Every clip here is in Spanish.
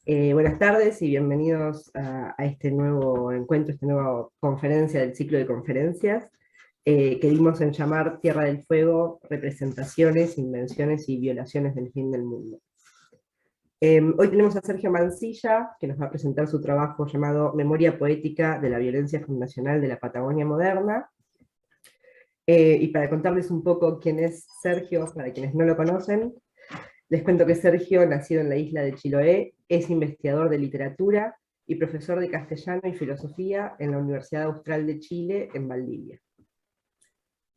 Buenas tardes y bienvenidos a este nuevo encuentro, esta nueva conferencia del ciclo de conferencias que dimos en llamar Tierra del Fuego, representaciones, invenciones y violaciones del fin del mundo. Hoy tenemos a Sergio Mancilla, que nos va a presentar su trabajo llamado Memoria Poética de la Violencia Fundacional de la Patagonia Moderna. Y para contarles un poco quién es Sergio, para quienes no lo conocen, les cuento que Sergio, nacido en la isla de Chiloé, es investigador de literatura y profesor de castellano y filosofía en la Universidad Austral de Chile, en Valdivia.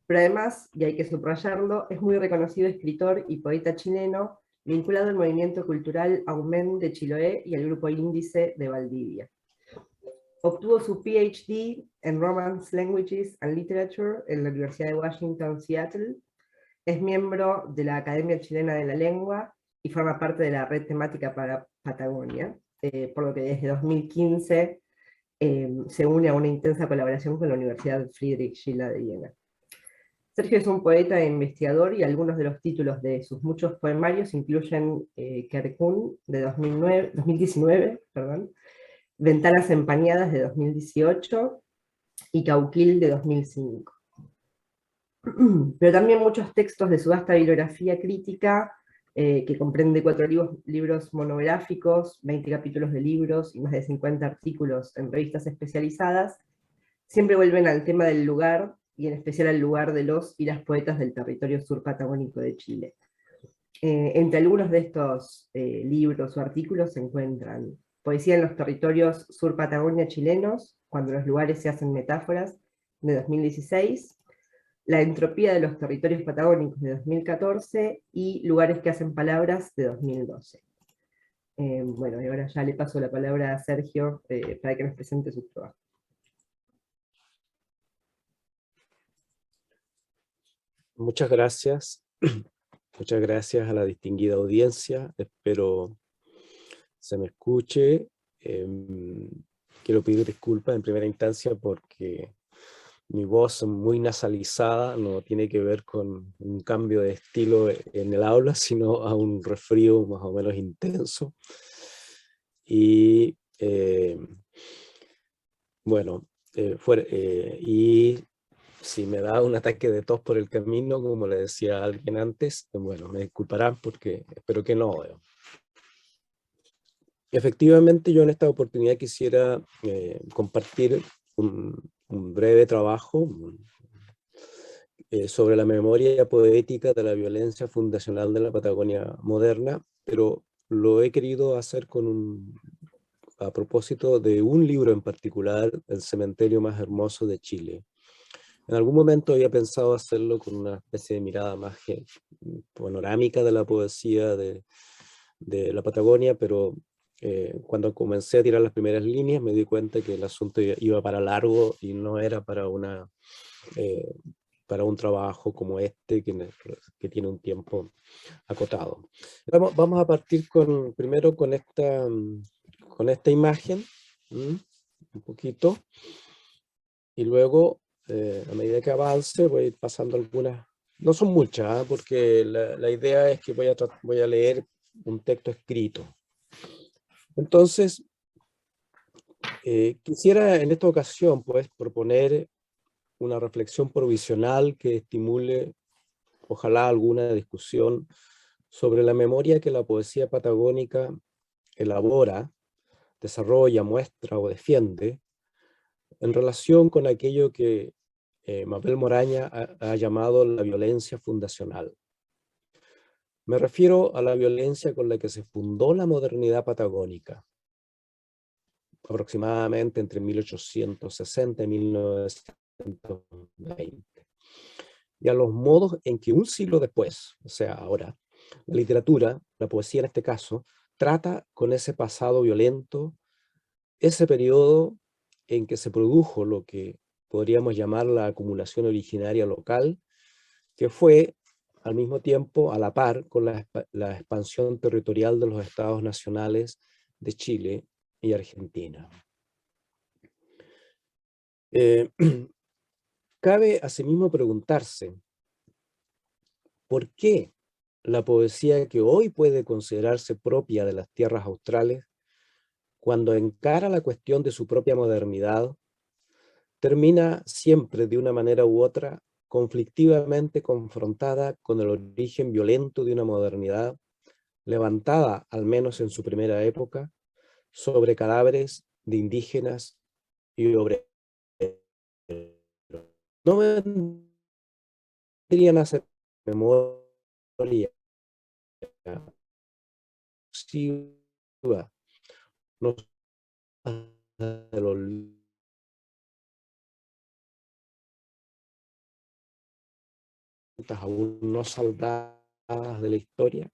Pero además, y hay que subrayarlo, es muy reconocido escritor y poeta chileno, vinculado al movimiento cultural Aumén de Chiloé y al grupo Índice de Valdivia. Obtuvo su PhD en Romance Languages and Literature en la Universidad de Washington, Seattle. Es miembro de la Academia Chilena de la Lengua y forma parte de la Red Temática para Patagonia, por lo que desde 2015 se une a una intensa colaboración con la Universidad Friedrich Schiller de Viena. Sergio es un poeta e investigador y algunos de los títulos de sus muchos poemarios incluyen Kerkun de 2019, Ventanas empañadas de 2018 y Cauquil de 2005. Pero también muchos textos de su vasta bibliografía crítica, que comprende 4 libros monográficos, 20 capítulos de libros y más de 50 artículos en revistas especializadas, siempre vuelven al tema del lugar, y en especial al lugar de los y las poetas del territorio sur patagónico de Chile. Entre algunos de estos libros o artículos se encuentran Poesía en los territorios sur Patagonia chilenos, cuando los lugares se hacen metáforas, de 2016, La entropía de los territorios patagónicos, de 2014, y Lugares que hacen palabras, de 2012. Bueno, y ahora ya le paso la palabra a Sergio para que nos presente su trabajo. Muchas gracias. Muchas gracias a la distinguida audiencia. Espero se me escuche. Quiero pedir disculpas en primera instancia porque mi voz muy nasalizada no tiene que ver con un cambio de estilo en el aula, sino a un resfrío más o menos intenso. Y bueno, y si me da un ataque de tos por el camino, como le decía a alguien antes, bueno, me disculparán porque espero que no. Efectivamente, yo en esta oportunidad quisiera compartir un breve trabajo sobre la memoria poética de la violencia fundacional de la Patagonia moderna, pero lo he querido hacer a propósito de un libro en particular, El cementerio más hermoso de Chile. En algún momento había pensado hacerlo con una especie de mirada más panorámica de la poesía de la Patagonia, pero cuando comencé a tirar las primeras líneas me di cuenta que el asunto iba para largo y no era para un trabajo como este que tiene un tiempo acotado. Vamos a partir primero con esta imagen, un poquito, y luego a medida que avance voy a ir pasando algunas, no son muchas, porque la idea es que voy a leer un texto escrito. Entonces, quisiera en esta ocasión pues proponer una reflexión provisional que estimule, ojalá, alguna discusión sobre la memoria que la poesía patagónica elabora, desarrolla, muestra o defiende en relación con aquello que Mabel Moraña ha llamado la violencia fundacional. Me refiero a la violencia con la que se fundó la modernidad patagónica, aproximadamente entre 1860 y 1920, y a los modos en que un siglo después, o sea, ahora, la literatura, la poesía en este caso, trata con ese pasado violento, ese periodo en que se produjo lo que podríamos llamar la acumulación originaria local, que fue al mismo tiempo a la par con la expansión territorial de los estados nacionales de Chile y Argentina. Cabe asimismo preguntarse, ¿por qué la poesía que hoy puede considerarse propia de las tierras australes cuando encara la cuestión de su propia modernidad, termina siempre de una manera u otra conflictivamente confrontada con el origen violento de una modernidad levantada, al menos en su primera época, sobre cadáveres de indígenas y obreros. No vendrían a ser memoria exclusiva, no de los aún no saldadas de la historia.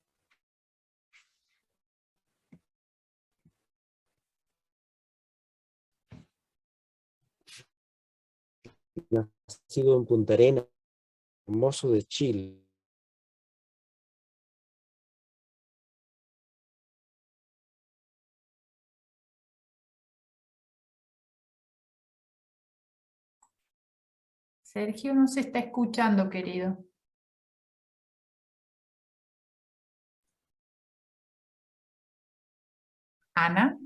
Nacido en Punta Arenas, Formoso de Chile. Sergio no se está escuchando, querido. Ana.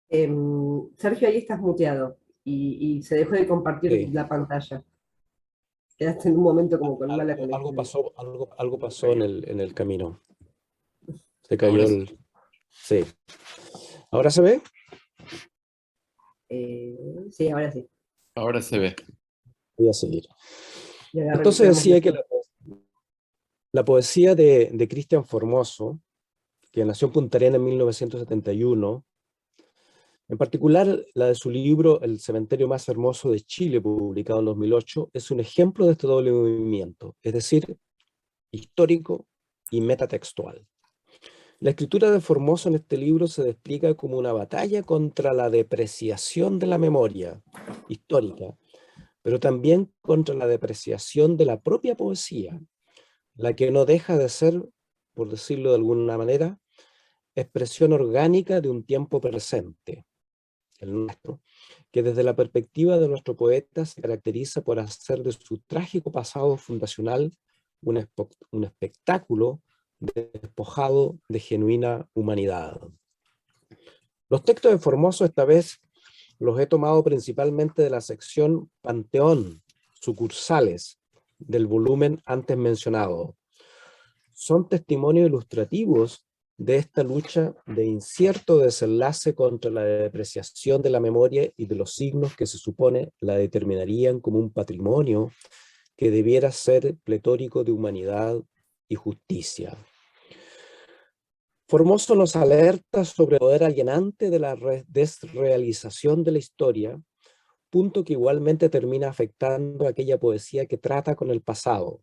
Sergio, ahí estás muteado y se dejó de compartir Sí. la pantalla. Quedaste en un momento como con mala Algo conexión. pasó en el camino. Se cayó Ahora sí. el... Sí. ¿Ahora se ve? Sí, ahora sí. Ahora se ve. Voy a seguir. Y ahora Entonces recuperamos decía que esto. la poesía de Cristian Formoso, que nació en Punta Arenas en 1971, en particular la de su libro El cementerio más hermoso de Chile, publicado en 2008, es un ejemplo de este doble movimiento, es decir, histórico y metatextual. La escritura de Formoso en este libro se despliega como una batalla contra la depreciación de la memoria histórica, pero también contra la depreciación de la propia poesía, la que no deja de ser, por decirlo de alguna manera, expresión orgánica de un tiempo presente, el nuestro, que desde la perspectiva de nuestro poeta se caracteriza por hacer de su trágico pasado fundacional un espectáculo despojado de genuina humanidad. Los textos de Formoso esta vez los he tomado principalmente de la sección Panteón, sucursales, del volumen antes mencionado. Son testimonios ilustrativos de esta lucha de incierto desenlace contra la depreciación de la memoria y de los signos que se supone la determinarían como un patrimonio que debiera ser pletórico de humanidad y justicia. Formoso nos alerta sobre el poder alienante de la desrealización de la historia, punto que igualmente termina afectando a aquella poesía que trata con el pasado.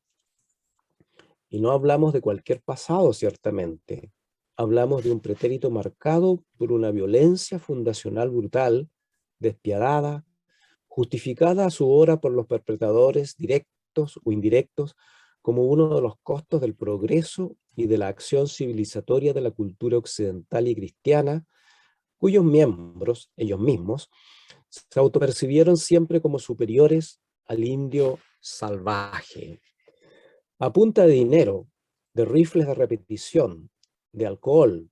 Y no hablamos de cualquier pasado, ciertamente. Hablamos de un pretérito marcado por una violencia fundacional brutal, despiadada, justificada a su hora por los perpetradores directos o indirectos como uno de los costos del progreso y de la acción civilizatoria de la cultura occidental y cristiana, cuyos miembros, ellos mismos, se autopercibieron siempre como superiores al indio salvaje. A punta de dinero, de rifles de repetición, de alcohol,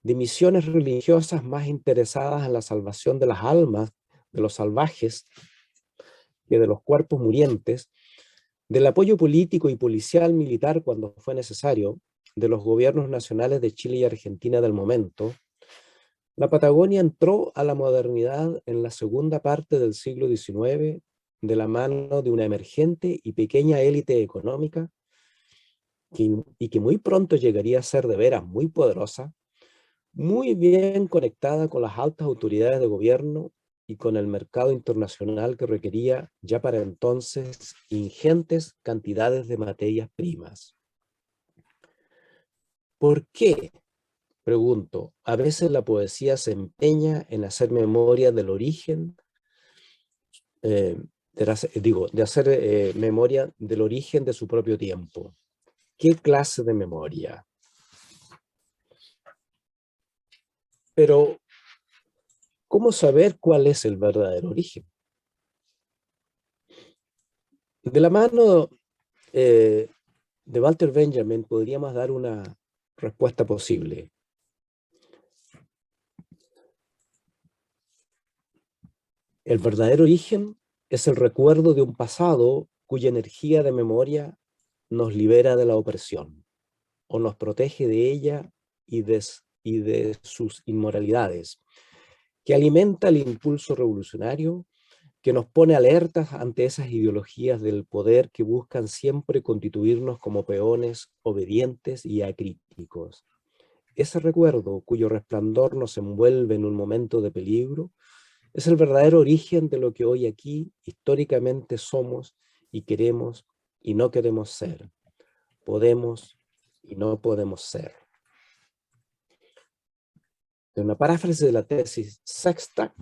de misiones religiosas más interesadas en la salvación de las almas de los salvajes que de los cuerpos murientes, del apoyo político y policial militar cuando fue necesario, de los gobiernos nacionales de Chile y Argentina del momento, la Patagonia entró a la modernidad en la segunda parte del siglo XIX de la mano de una emergente y pequeña élite económica y que muy pronto llegaría a ser de veras muy poderosa, muy bien conectada con las altas autoridades de gobierno y con el mercado internacional que requería ya para entonces ingentes cantidades de materias primas. ¿Por qué? Pregunto, a veces la poesía se empeña en hacer memoria del origen, de hacer memoria del origen de su propio tiempo. ¿Qué clase de memoria? Pero, ¿cómo saber cuál es el verdadero origen? De la mano de Walter Benjamin podríamos dar una respuesta posible. El verdadero origen es el recuerdo de un pasado cuya energía de memoria nos libera de la opresión o nos protege de ella y de sus inmoralidades, que alimenta el impulso revolucionario, que nos pone alertas ante esas ideologías del poder que buscan siempre constituirnos como peones obedientes y acríticos. Ese recuerdo, cuyo resplandor nos envuelve en un momento de peligro, es el verdadero origen de lo que hoy aquí históricamente somos y queremos y no queremos ser. Podemos y no podemos ser. En una paráfrasis de la tesis sexta,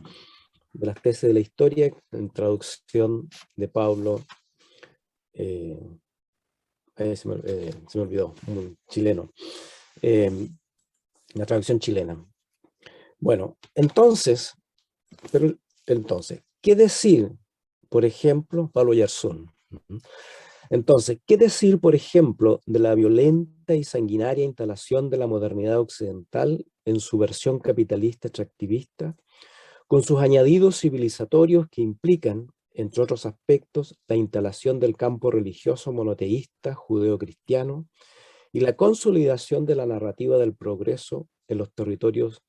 de las tesis de la historia, en traducción de Pablo, se me olvidó, un chileno, la traducción chilena. Bueno, entonces, ¿qué decir, por ejemplo, Pablo Yarzún? Entonces, ¿qué decir, por ejemplo, de la violenta y sanguinaria instalación de la modernidad occidental en su versión capitalista extractivista, con sus añadidos civilizatorios que implican, entre otros aspectos, la instalación del campo religioso monoteísta judeo-cristiano y la consolidación de la narrativa del progreso en los territorios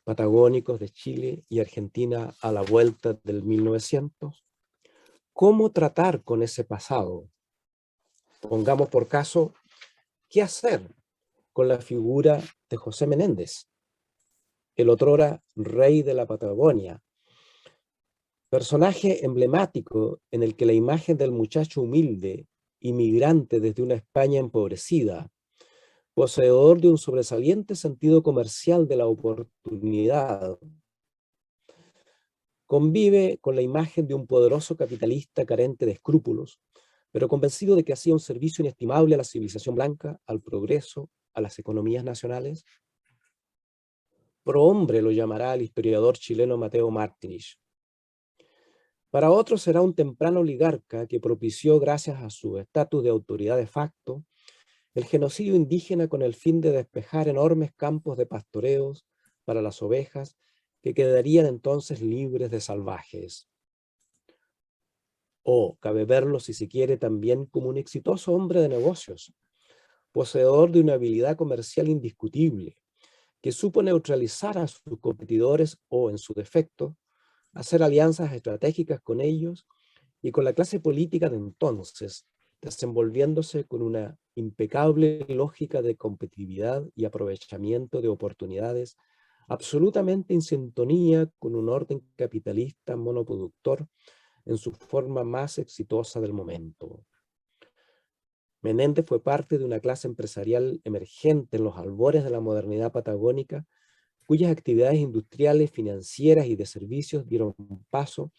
patagónicos de Chile y Argentina a la vuelta del 1900? ¿Cómo tratar con ese pasado? Pongamos por caso, ¿qué hacer con la figura de José Menéndez, el otrora rey de la Patagonia, personaje emblemático en el que la imagen del muchacho humilde, inmigrante desde una España empobrecida, poseedor de un sobresaliente sentido comercial de la oportunidad, convive con la imagen de un poderoso capitalista carente de escrúpulos, pero convencido de que hacía un servicio inestimable a la civilización blanca, al progreso, a las economías nacionales? Prohombre lo llamará el historiador chileno Mateo Martinich. Para otros será un temprano oligarca que propició, gracias a su estatus de autoridad de facto, el genocidio indígena con el fin de despejar enormes campos de pastoreos para las ovejas que quedarían entonces libres de salvajes. O cabe verlo, si se quiere, también como un exitoso hombre de negocios, poseedor de una habilidad comercial indiscutible, que supo neutralizar a sus competidores o, en su defecto, hacer alianzas estratégicas con ellos y con la clase política de entonces, desenvolviéndose con una impecable lógica de competitividad y aprovechamiento de oportunidades absolutamente en sintonía con un orden capitalista monoproductor en su forma más exitosa del momento. Menéndez fue parte de una clase empresarial emergente en los albores de la modernidad patagónica, cuyas actividades industriales, financieras y de servicios dieron paso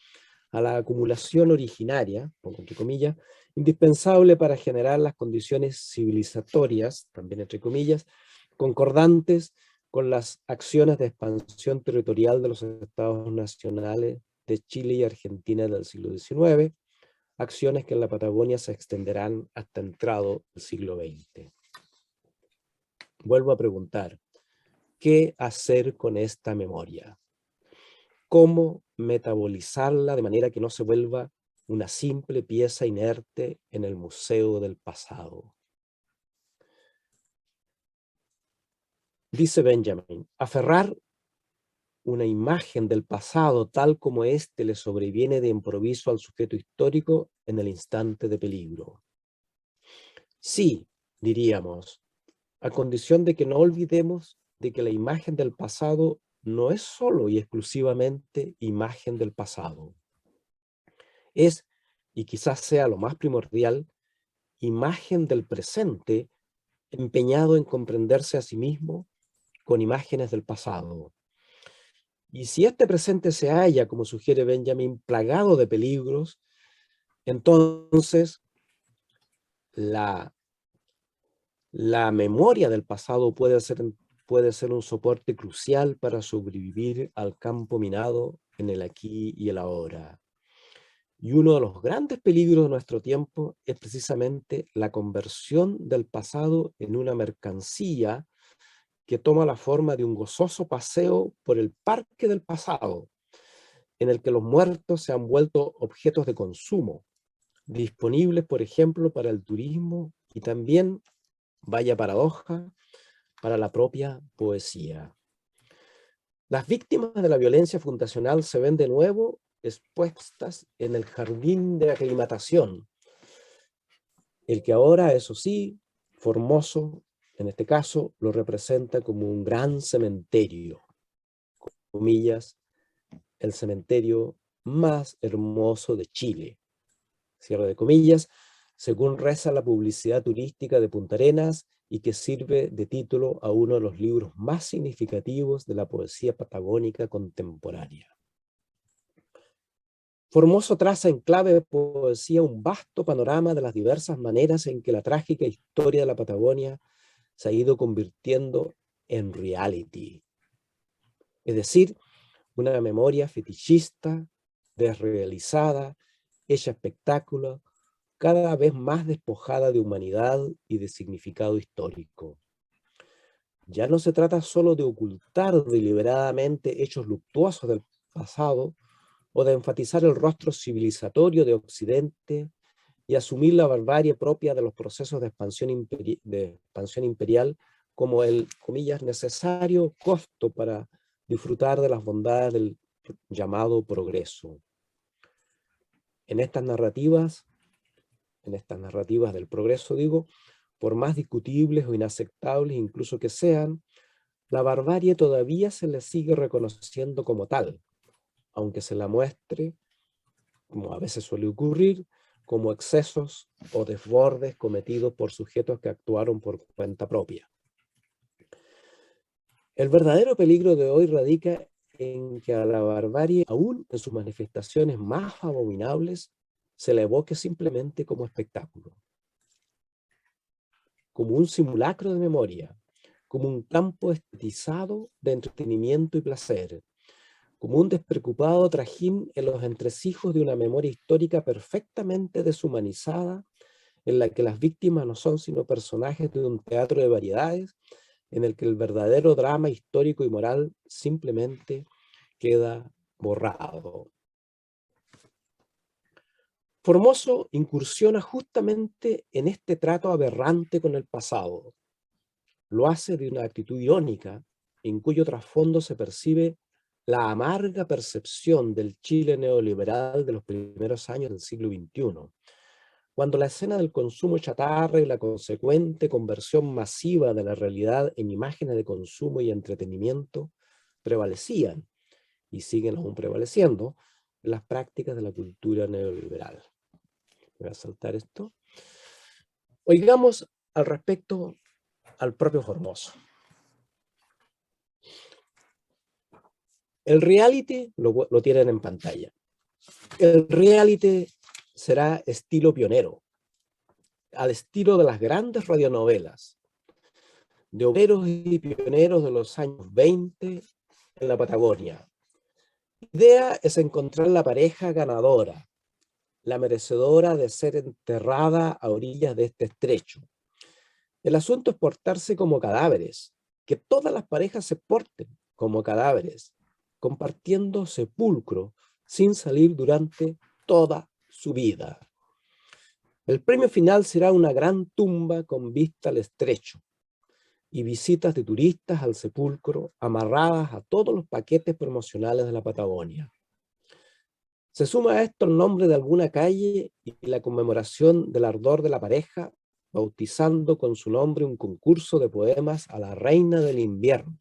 a la acumulación originaria, pongo entre comillas, indispensable para generar las condiciones civilizatorias, también entre comillas, concordantes con las acciones de expansión territorial de los estados nacionales de Chile y Argentina del siglo XIX, acciones que en la Patagonia se extenderán hasta entrado el siglo XX. Vuelvo a preguntar, ¿qué hacer con esta memoria? ¿Cómo metabolizarla de manera que no se vuelva una simple pieza inerte en el museo del pasado? Dice Benjamin, aferrar una imagen del pasado tal como éste le sobreviene de improviso al sujeto histórico en el instante de peligro. Sí, diríamos, a condición de que no olvidemos de que la imagen del pasado no es solo y exclusivamente imagen del pasado. Es, y quizás sea lo más primordial, imagen del presente empeñado en comprenderse a sí mismo con imágenes del pasado. Y si este presente se halla, como sugiere Benjamin, plagado de peligros, entonces la memoria del pasado puede ser un soporte crucial para sobrevivir al campo minado en el aquí y el ahora. Y uno de los grandes peligros de nuestro tiempo es precisamente la conversión del pasado en una mercancía que toma la forma de un gozoso paseo por el parque del pasado, en el que los muertos se han vuelto objetos de consumo, disponibles, por ejemplo, para el turismo y también, vaya paradoja, para la propia poesía. Las víctimas de la violencia fundacional se ven de nuevo expuestas en el jardín de aclimatación, el que ahora, eso sí, Formoso, en este caso, lo representa como un gran cementerio, comillas, el cementerio más hermoso de Chile, cierre de comillas, según reza la publicidad turística de Punta Arenas y que sirve de título a uno de los libros más significativos de la poesía patagónica contemporánea. Formoso traza en clave de poesía un vasto panorama de las diversas maneras en que la trágica historia de la Patagonia se ha ido convirtiendo en reality. Es decir, una memoria fetichista, desrealizada, hecha espectáculo, cada vez más despojada de humanidad y de significado histórico. Ya no se trata solo de ocultar deliberadamente hechos luctuosos del pasado o de enfatizar el rostro civilizatorio de Occidente y asumir la barbarie propia de los procesos de expansión imperial como el, comillas, necesario costo para disfrutar de las bondades del llamado progreso. En estas narrativas del progreso, digo, por más discutibles o inaceptables incluso que sean, la barbarie todavía se le sigue reconociendo como tal, aunque se la muestre, como a veces suele ocurrir, como excesos o desbordes cometidos por sujetos que actuaron por cuenta propia. El verdadero peligro de hoy radica en que a la barbarie, aún en sus manifestaciones más abominables, se la evoque simplemente como espectáculo, como un simulacro de memoria, como un campo estetizado de entretenimiento y placer, como un despreocupado trajín en los entresijos de una memoria histórica perfectamente deshumanizada, en la que las víctimas no son sino personajes de un teatro de variedades, en el que el verdadero drama histórico y moral simplemente queda borrado. Formoso incursiona justamente en este trato aberrante con el pasado. Lo hace de una actitud irónica, en cuyo trasfondo se percibe la amarga percepción del Chile neoliberal de los primeros años del siglo XXI, cuando la escena del consumo chatarra y la consecuente conversión masiva de la realidad en imágenes de consumo y entretenimiento prevalecían, y siguen aún prevaleciendo, en las prácticas de la cultura neoliberal. Voy a saltar esto. Oigamos al respecto al propio Formoso. El reality lo tienen en pantalla. El reality será estilo pionero, al estilo de las grandes radionovelas, de obreros y pioneros de los años 20 en la Patagonia. La idea es encontrar la pareja ganadora, la merecedora de ser enterrada a orillas de este estrecho. El asunto es portarse como cadáveres, que todas las parejas se porten como cadáveres, compartiendo sepulcro sin salir durante toda su vida. El premio final será una gran tumba con vista al estrecho y visitas de turistas al sepulcro amarradas a todos los paquetes promocionales de la Patagonia. Se suma a esto el nombre de alguna calle y la conmemoración del ardor de la pareja, bautizando con su nombre un concurso de poemas a la reina del invierno.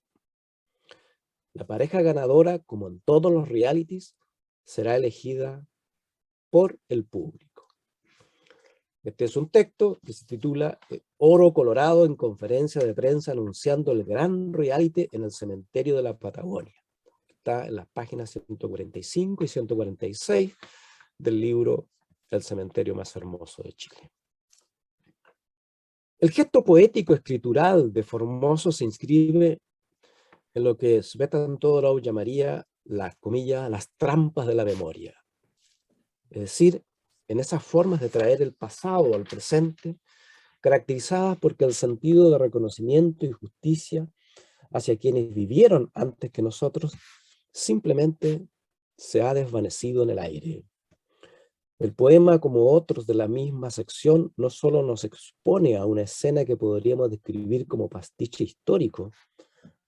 La pareja ganadora, como en todos los realities, será elegida por el público. Este es un texto que se titula Oro Colorado en conferencia de prensa anunciando el gran reality en el cementerio de la Patagonia. Está en las páginas 145 y 146 del libro El cementerio más hermoso de Chile. El gesto poético escritural de Formoso se inscribe en lo que Svetan Todorov llamaría las comillas, las trampas de la memoria. Es decir, en esas formas de traer el pasado al presente, caracterizadas porque el sentido de reconocimiento y justicia hacia quienes vivieron antes que nosotros simplemente se ha desvanecido en el aire. El poema, como otros de la misma sección, no solo nos expone a una escena que podríamos describir como pastiche histórico,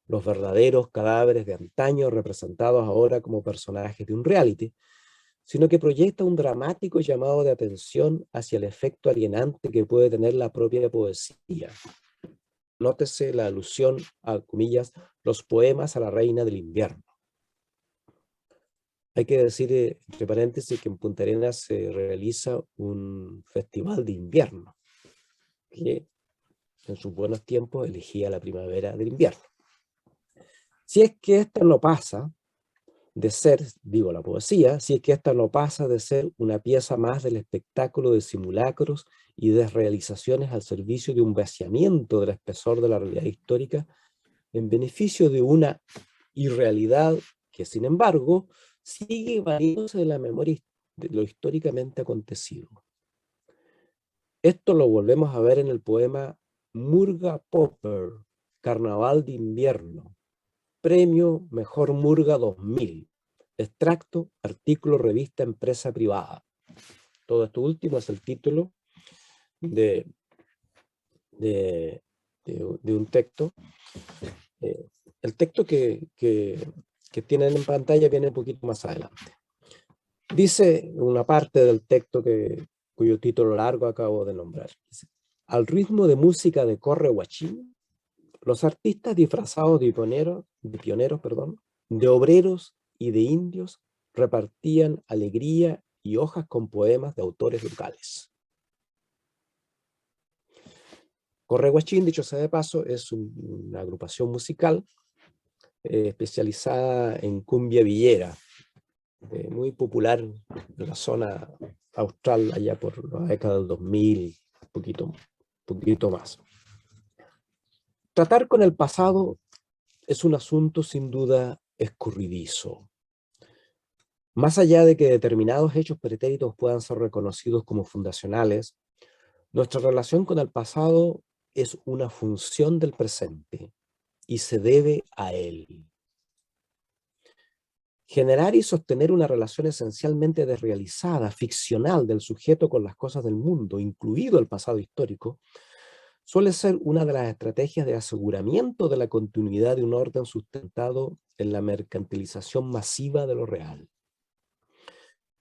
los verdaderos cadáveres de antaño representados ahora como personajes de un reality, sino que proyecta un dramático llamado de atención hacia el efecto alienante que puede tener la propia poesía. Nótese la alusión a, comillas, los poemas a la reina del invierno. Hay que decir, entre paréntesis, que en Punta Arenas se realiza un festival de invierno, que en sus buenos tiempos elegía la primavera del invierno. Si es que esta no pasa de ser, digo la poesía, si es que esta no pasa de ser una pieza más del espectáculo de simulacros y desrealizaciones al servicio de un vaciamiento del espesor de la realidad histórica en beneficio de una irrealidad que, sin embargo, sigue valiéndose de la memoria de lo históricamente acontecido. Esto lo volvemos a ver en el poema Murga Popper, Carnaval de Invierno, Premio Mejor Murga 2000, extracto, artículo, revista, empresa privada. Todo esto último es el título de un texto. El texto que tienen en pantalla viene un poquito más adelante. Dice una parte del texto cuyo título largo acabo de nombrar. Dice, al ritmo de música de corre guachín, los artistas disfrazados de pioneros, de obreros y de indios repartían alegría y hojas con poemas de autores locales. Corre guachín, dicho sea de paso, es una agrupación musical especializada en cumbia villera, muy popular en la zona austral allá por la década del 2000, poquito más. Tratar con el pasado es un asunto sin duda escurridizo. Más allá de que determinados hechos pretéritos puedan ser reconocidos como fundacionales, nuestra relación con el pasado es una función del presente y se debe a él. Generar y sostener una relación esencialmente desrealizada, ficcional del sujeto con las cosas del mundo, incluido el pasado histórico, suele ser una de las estrategias de aseguramiento de la continuidad de un orden sustentado en la mercantilización masiva de lo real.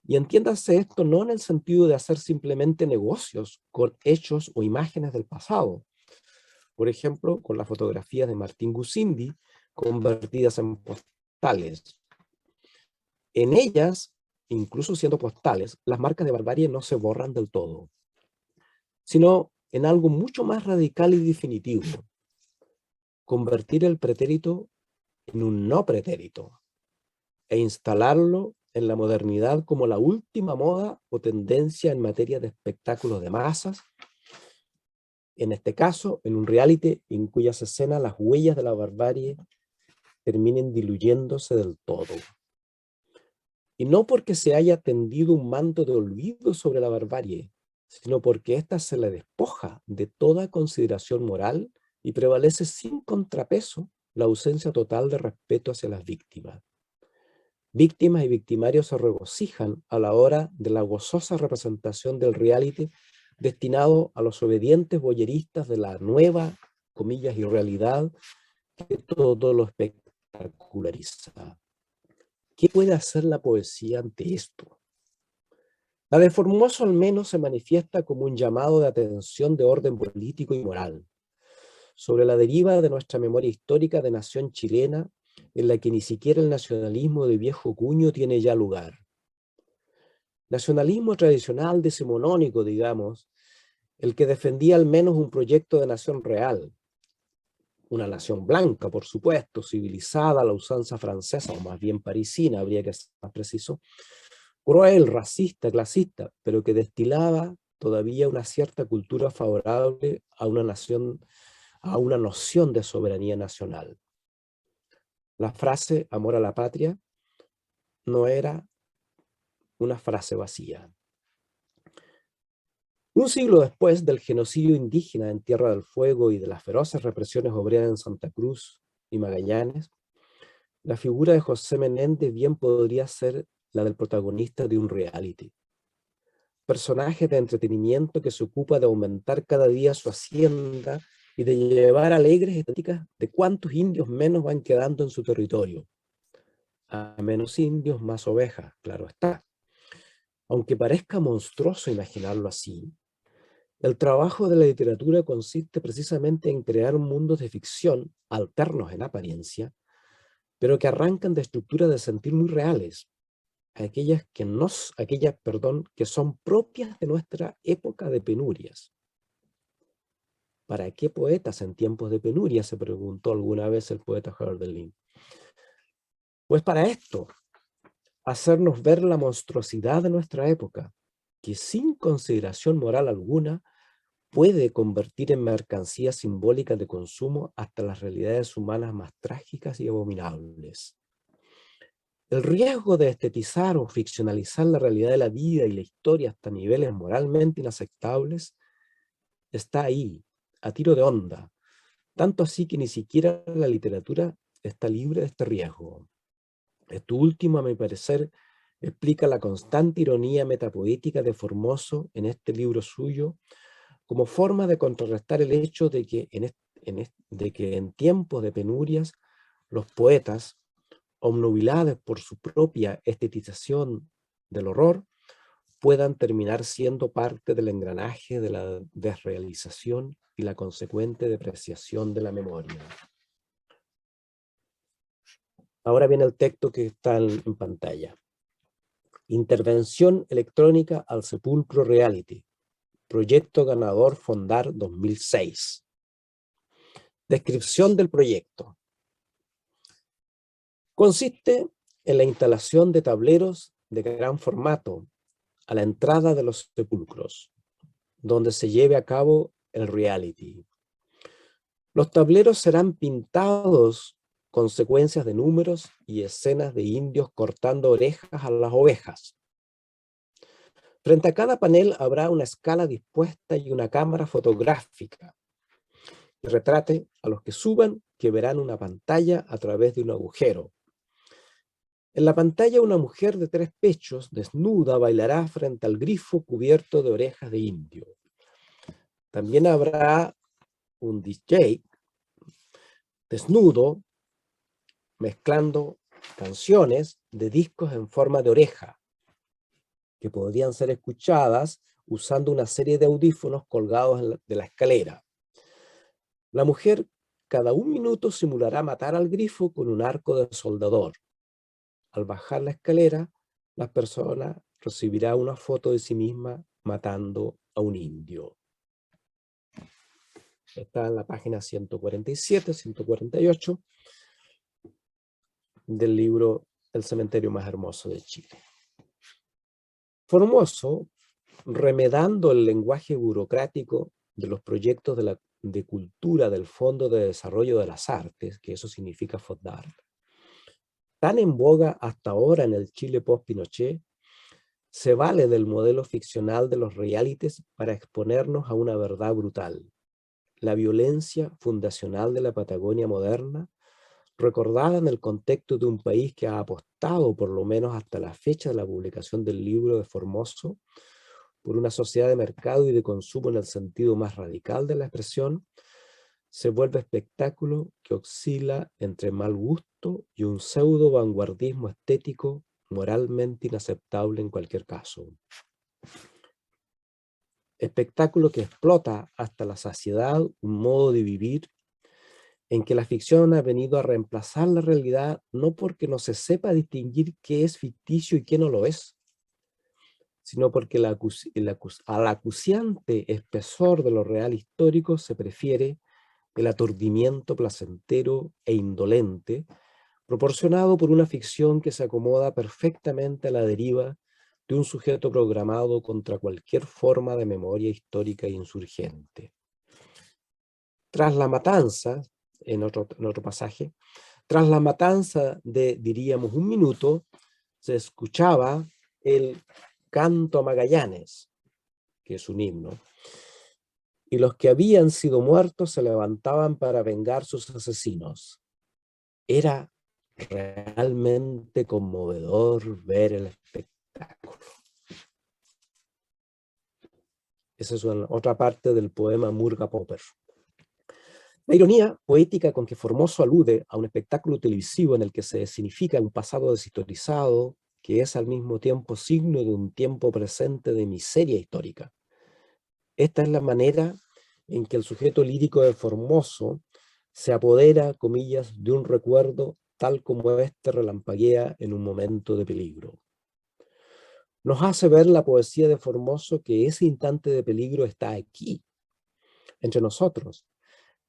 Y entiéndase esto no en el sentido de hacer simplemente negocios con hechos o imágenes del pasado. Por ejemplo, con las fotografías de Martín Gusindi convertidas en postales. En ellas, incluso siendo postales, las marcas de barbarie no se borran del todo, sino en algo mucho más radical y definitivo: convertir el pretérito en un no pretérito e instalarlo en la modernidad como la última moda o tendencia en materia de espectáculos de masas, en este caso, en un reality en cuyas escenas las huellas de la barbarie terminen diluyéndose del todo. Y no porque se haya tendido un manto de olvido sobre la barbarie, sino porque ésta se le despoja de toda consideración moral y prevalece sin contrapeso la ausencia total de respeto hacia las víctimas. Víctimas y victimarios se regocijan a la hora de la gozosa representación del reality destinado a los obedientes boyeristas de la nueva, comillas, irrealidad que todo lo espectaculariza. ¿Qué puede hacer la poesía ante esto? La de Formoso al menos se manifiesta como un llamado de atención de orden político y moral sobre la deriva de nuestra memoria histórica de nación chilena, en la que ni siquiera el nacionalismo de viejo cuño tiene ya lugar. Nacionalismo tradicional decimonónico, digamos, el que defendía al menos un proyecto de nación real, una nación blanca, por supuesto, civilizada a la usanza francesa, o más bien parisina, habría que ser más preciso, cruel, racista, clasista, pero que destilaba todavía una cierta cultura favorable a una nación, a una noción de soberanía nacional. La frase amor a la patria no era una frase vacía. Un siglo después del genocidio indígena en Tierra del Fuego y de las feroces represiones obreras en Santa Cruz y Magallanes, la figura de José Menéndez bien podría ser la del protagonista de un reality. Personaje de entretenimiento que se ocupa de aumentar cada día su hacienda y de llevar alegres estadísticas de cuántos indios menos van quedando en su territorio. A menos indios, más ovejas, claro está. Aunque parezca monstruoso imaginarlo así, el trabajo de la literatura consiste precisamente en crear mundos de ficción, alternos en apariencia, pero que arrancan de estructuras de sentir muy reales, aquellas que son propias de nuestra época de penurias. ¿Para qué poetas en tiempos de penuria?, se preguntó alguna vez el poeta Hölderlin. Pues para esto, hacernos ver la monstruosidad de nuestra época, que sin consideración moral alguna puede convertir en mercancía simbólica de consumo hasta las realidades humanas más trágicas y abominables. El riesgo de estetizar o ficcionalizar la realidad de la vida y la historia hasta niveles moralmente inaceptables está ahí, a tiro de honda, tanto así que ni siquiera la literatura está libre de este riesgo. Esto último, a mi parecer, explica la constante ironía metapoética de Formoso en este libro suyo, como forma de contrarrestar el hecho de que en tiempos de penurias los poetas, obnubilados por su propia estetización del horror, puedan terminar siendo parte del engranaje de la desrealización y la consecuente depreciación de la memoria. Ahora viene el texto que está en pantalla. Intervención electrónica al sepulcro reality. Proyecto ganador Fondar 2006. Descripción del proyecto. Consiste en la instalación de tableros de gran formato a la entrada de los sepulcros, donde se lleve a cabo el reality. Los tableros serán pintados con secuencias de números y escenas de indios cortando orejas a las ovejas. Frente a cada panel habrá una escala dispuesta y una cámara fotográfica que retrate a los que suban, que verán una pantalla a través de un agujero. En la pantalla una mujer de 3 pechos, desnuda, bailará frente al grifo cubierto de orejas de indio. También habrá un DJ desnudo mezclando canciones de discos en forma de oreja, que podrían ser escuchadas usando una serie de audífonos colgados de la escalera. La mujer cada 1 minuto simulará matar al grifo con un arco de soldador. Al bajar la escalera, la persona recibirá una foto de sí misma matando a un indio. Está en la página 147, 148 del libro El cementerio más hermoso de Chile. Formoso, remedando el lenguaje burocrático de los proyectos de cultura del Fondo de Desarrollo de las Artes, que eso significa FODART, tan en boga hasta ahora en el Chile post-Pinochet, se vale del modelo ficcional de los realities para exponernos a una verdad brutal: la violencia fundacional de la Patagonia moderna, recordada en el contexto de un país que ha apostado, por lo menos hasta la fecha de la publicación del libro de Formoso, por una sociedad de mercado y de consumo en el sentido más radical de la expresión, se vuelve espectáculo que oscila entre mal gusto y un pseudo vanguardismo estético moralmente inaceptable en cualquier caso. Espectáculo que explota hasta la saciedad un modo de vivir en que la ficción ha venido a reemplazar la realidad, no porque no se sepa distinguir qué es ficticio y qué no lo es, sino porque al acuciante espesor de lo real histórico se prefiere el aturdimiento placentero e indolente, proporcionado por una ficción que se acomoda perfectamente a la deriva de un sujeto programado contra cualquier forma de memoria histórica e insurgente. Tras la matanza, en otro pasaje, tras la matanza de, diríamos, 1 minuto, se escuchaba el canto a Magallanes, que es un himno, y los que habían sido muertos se levantaban para vengar sus asesinos. Era realmente conmovedor ver el espectáculo. Esa es otra parte del poema Murga Popper. La ironía poética con que Formoso alude a un espectáculo televisivo en el que se significa un pasado deshistorizado, que es al mismo tiempo signo de un tiempo presente de miseria histórica. Esta es la manera en que el sujeto lírico de Formoso se apodera, comillas, de un recuerdo tal como éste relampaguea en un momento de peligro. Nos hace ver la poesía de Formoso que ese instante de peligro está aquí, entre nosotros,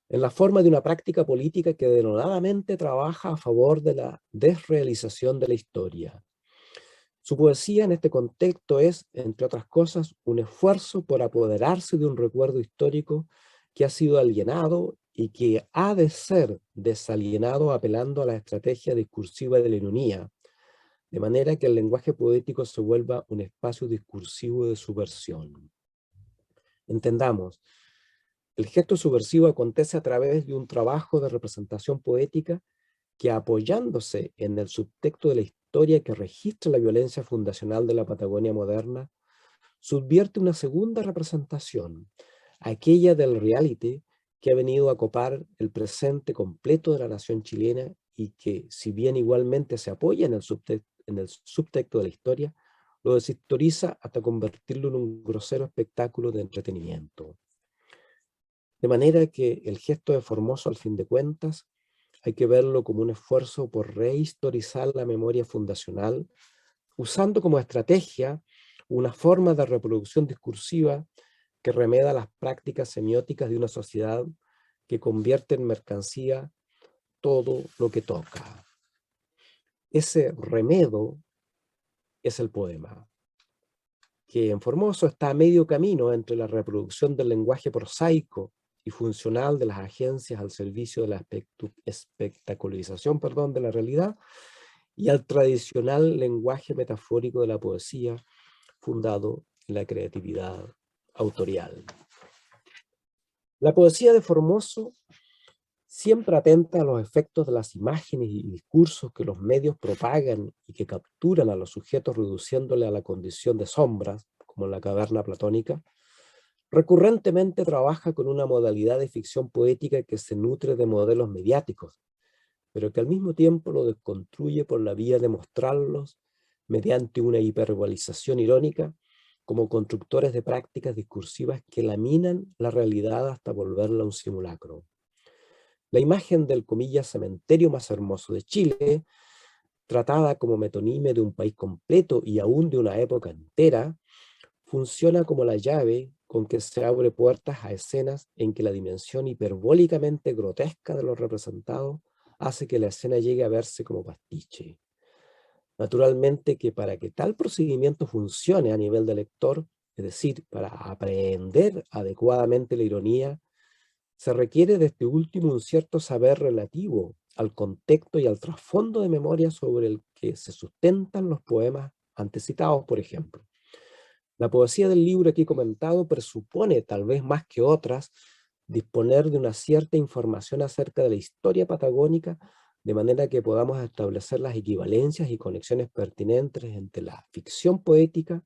en la forma de una práctica política que denodadamente trabaja a favor de la desrealización de la historia. Su poesía en este contexto es, entre otras cosas, un esfuerzo por apoderarse de un recuerdo histórico que ha sido alienado y que ha de ser desalienado apelando a la estrategia discursiva de la ironía, de manera que el lenguaje poético se vuelva un espacio discursivo de subversión. Entendamos, el gesto subversivo acontece a través de un trabajo de representación poética que, apoyándose en el subtexto de la historia que registra la violencia fundacional de la Patagonia moderna, subvierte una segunda representación, aquella del reality que ha venido a copar el presente completo de la nación chilena y que, si bien igualmente se apoya en el subtexto de la historia, lo deshistoriza hasta convertirlo en un grosero espectáculo de entretenimiento. De manera que el gesto de Formoso, al fin de cuentas, hay que verlo como un esfuerzo por rehistorizar la memoria fundacional, usando como estrategia una forma de reproducción discursiva que remeda las prácticas semióticas de una sociedad que convierte en mercancía todo lo que toca. Ese remedo es el poema, que en Formoso está a medio camino entre la reproducción del lenguaje prosaico y funcional de las agencias al servicio de la espectacularización de la realidad y al tradicional lenguaje metafórico de la poesía fundado en la creatividad autorial. La poesía de Formoso siempre atenta a los efectos de las imágenes y discursos que los medios propagan y que capturan a los sujetos reduciéndole a la condición de sombras, como en la caverna platónica. Recurrentemente trabaja con una modalidad de ficción poética que se nutre de modelos mediáticos, pero que al mismo tiempo lo desconstruye por la vía de mostrarlos mediante una hiperbolización irónica como constructores de prácticas discursivas que laminan la realidad hasta volverla un simulacro. La imagen del, comillas, cementerio más hermoso de Chile, tratada como metonimia de un país completo y aún de una época entera, funciona como la llave con que se abre puertas a escenas en que la dimensión hiperbólicamente grotesca de lo representado hace que la escena llegue a verse como pastiche. Naturalmente que para que tal procedimiento funcione a nivel de lector, es decir, para aprehender adecuadamente la ironía, se requiere de este último un cierto saber relativo al contexto y al trasfondo de memoria sobre el que se sustentan los poemas antecitados, por ejemplo. La poesía del libro aquí comentado presupone, tal vez más que otras, disponer de una cierta información acerca de la historia patagónica, de manera que podamos establecer las equivalencias y conexiones pertinentes entre la ficción poética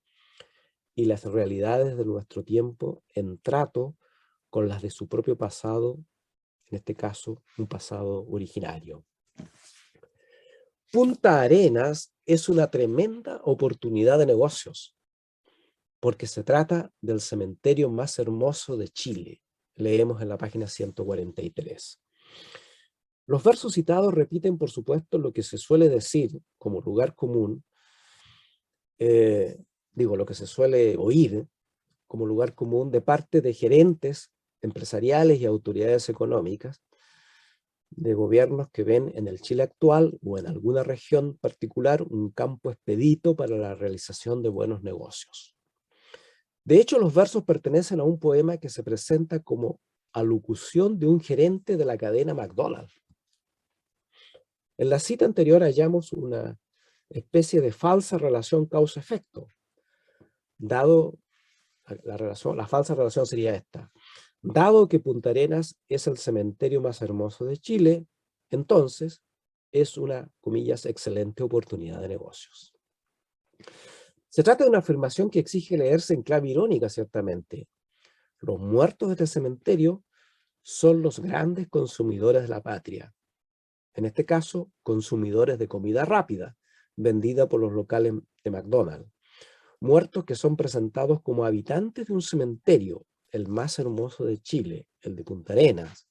y las realidades de nuestro tiempo en trato con las de su propio pasado, en este caso, un pasado originario. Punta Arenas es una tremenda oportunidad de negocios, porque se trata del cementerio más hermoso de Chile. Leemos en la página 143. Los versos citados repiten, por supuesto, lo que se suele decir como lugar común, lo que se suele oír como lugar común de parte de gerentes empresariales y autoridades económicas de gobiernos que ven en el Chile actual o en alguna región particular un campo expedito para la realización de buenos negocios. De hecho, los versos pertenecen a un poema que se presenta como alocución de un gerente de la cadena McDonald's. En la cita anterior hallamos una especie de falsa relación causa-efecto. Dado la falsa relación sería esta. Dado que Punta Arenas es el cementerio más hermoso de Chile, entonces es una, comillas, excelente oportunidad de negocios. Se trata de una afirmación que exige leerse en clave irónica, ciertamente. Los muertos de este cementerio son los grandes consumidores de la patria. En este caso, consumidores de comida rápida, vendida por los locales de McDonald's. Muertos que son presentados como habitantes de un cementerio, el más hermoso de Chile, el de Punta Arenas.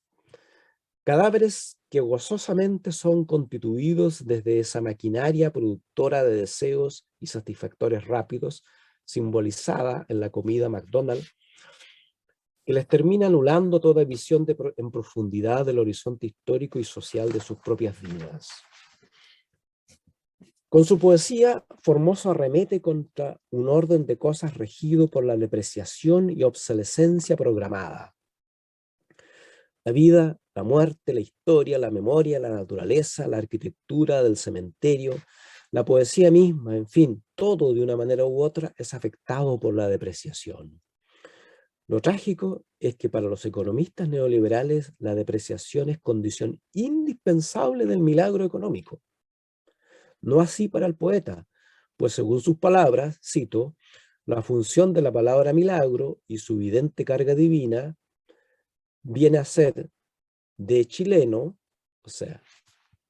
Cadáveres que gozosamente son constituidos desde esa maquinaria productora de deseos y satisfactores rápidos, simbolizada en la comida McDonald's, que les termina anulando toda visión en profundidad del horizonte histórico y social de sus propias vidas. Con su poesía, Formoso arremete contra un orden de cosas regido por la depreciación y obsolescencia programada. La vida, la muerte, la historia, la memoria, la naturaleza, la arquitectura del cementerio, la poesía misma, en fin, todo de una manera u otra es afectado por la depreciación. Lo trágico es que para los economistas neoliberales la depreciación es condición indispensable del milagro económico. No así para el poeta, pues según sus palabras, cito, la función de la palabra milagro y su evidente carga divina viene a ser de chileno, o sea,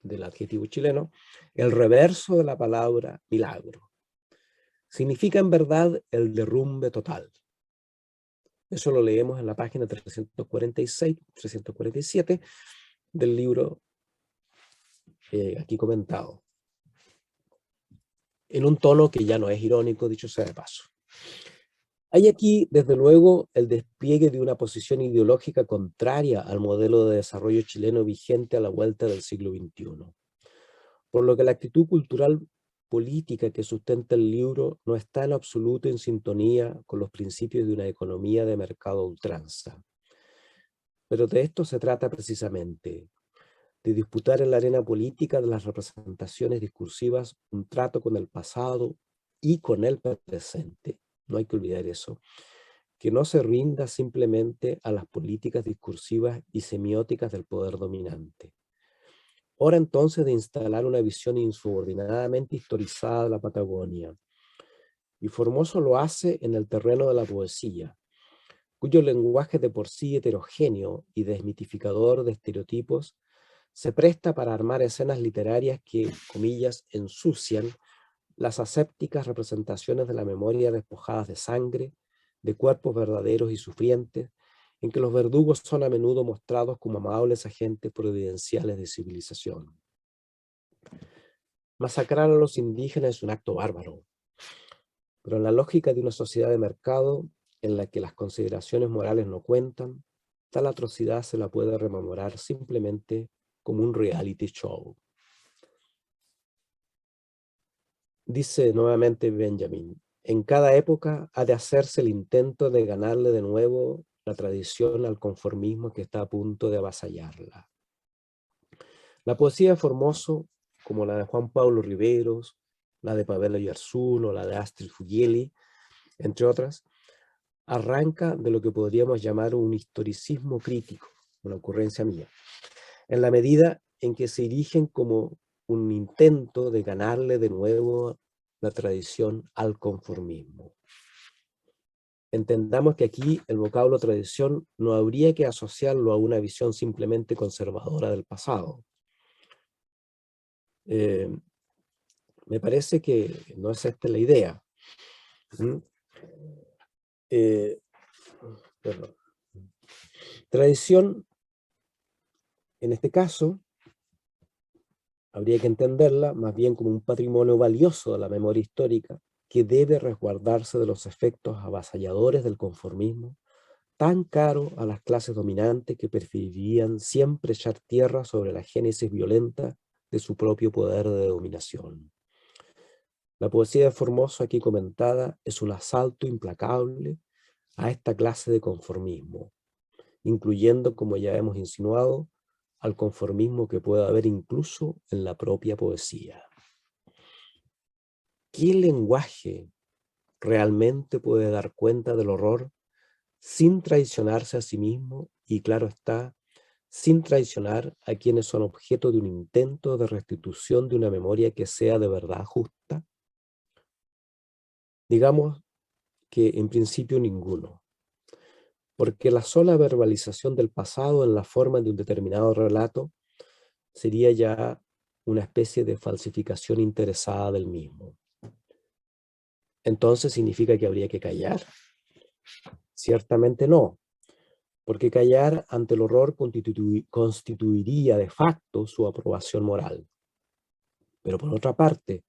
del adjetivo chileno, el reverso de la palabra milagro. Significa en verdad el derrumbe total. Eso lo leemos en la página 346, 347 del libro aquí comentado. En un tono que ya no es irónico, dicho sea de paso. Hay aquí, desde luego, el despliegue de una posición ideológica contraria al modelo de desarrollo chileno vigente a la vuelta del siglo XXI. Por lo que la actitud cultural política que sustenta el libro no está en absoluto en sintonía con los principios de una economía de mercado a ultranza. Pero de esto se trata precisamente, de disputar en la arena política de las representaciones discursivas un trato con el pasado y con el presente. No hay que olvidar eso. Que no se rinda simplemente a las políticas discursivas y semióticas del poder dominante. Hora entonces de instalar una visión insubordinadamente historizada de la Patagonia. Y Formoso lo hace en el terreno de la poesía, cuyo lenguaje de por sí heterogéneo y desmitificador de estereotipos se presta para armar escenas literarias que, comillas, ensucian las asépticas representaciones de la memoria despojadas de sangre, de cuerpos verdaderos y sufrientes, en que los verdugos son a menudo mostrados como amables agentes providenciales de civilización. Masacrar a los indígenas es un acto bárbaro, pero en la lógica de una sociedad de mercado en la que las consideraciones morales no cuentan, tal atrocidad se la puede rememorar simplemente como un reality show. Dice nuevamente Benjamin, en cada época ha de hacerse el intento de ganarle de nuevo la tradición al conformismo que está a punto de avasallarla. La poesía de Formoso, como la de Juan Pablo Riveros, la de Pavel Oyarzún o la de Astrid Fugeli, entre otras, arranca de lo que podríamos llamar un historicismo crítico, una ocurrencia mía, en la medida en que se erigen como un intento de ganarle de nuevo la tradición al conformismo. Entendamos que aquí el vocablo tradición no habría que asociarlo a una visión simplemente conservadora del pasado. Me parece que no es esta la idea. Tradición, en este caso, habría que entenderla más bien como un patrimonio valioso de la memoria histórica que debe resguardarse de los efectos avasalladores del conformismo, tan caro a las clases dominantes que preferirían siempre echar tierra sobre la génesis violenta de su propio poder de dominación. La poesía de Formoso aquí comentada es un asalto implacable a esta clase de conformismo, incluyendo, como ya hemos insinuado, al conformismo que puede haber incluso en la propia poesía. ¿Qué lenguaje realmente puede dar cuenta del horror sin traicionarse a sí mismo y, claro está, sin traicionar a quienes son objeto de un intento de restitución de una memoria que sea de verdad justa? Digamos que en principio ninguno, porque la sola verbalización del pasado en la forma de un determinado relato sería ya una especie de falsificación interesada del mismo. Entonces, ¿significa que habría que callar? Ciertamente no, porque callar ante el horror constituiría de facto su aprobación moral. Pero por otra parte,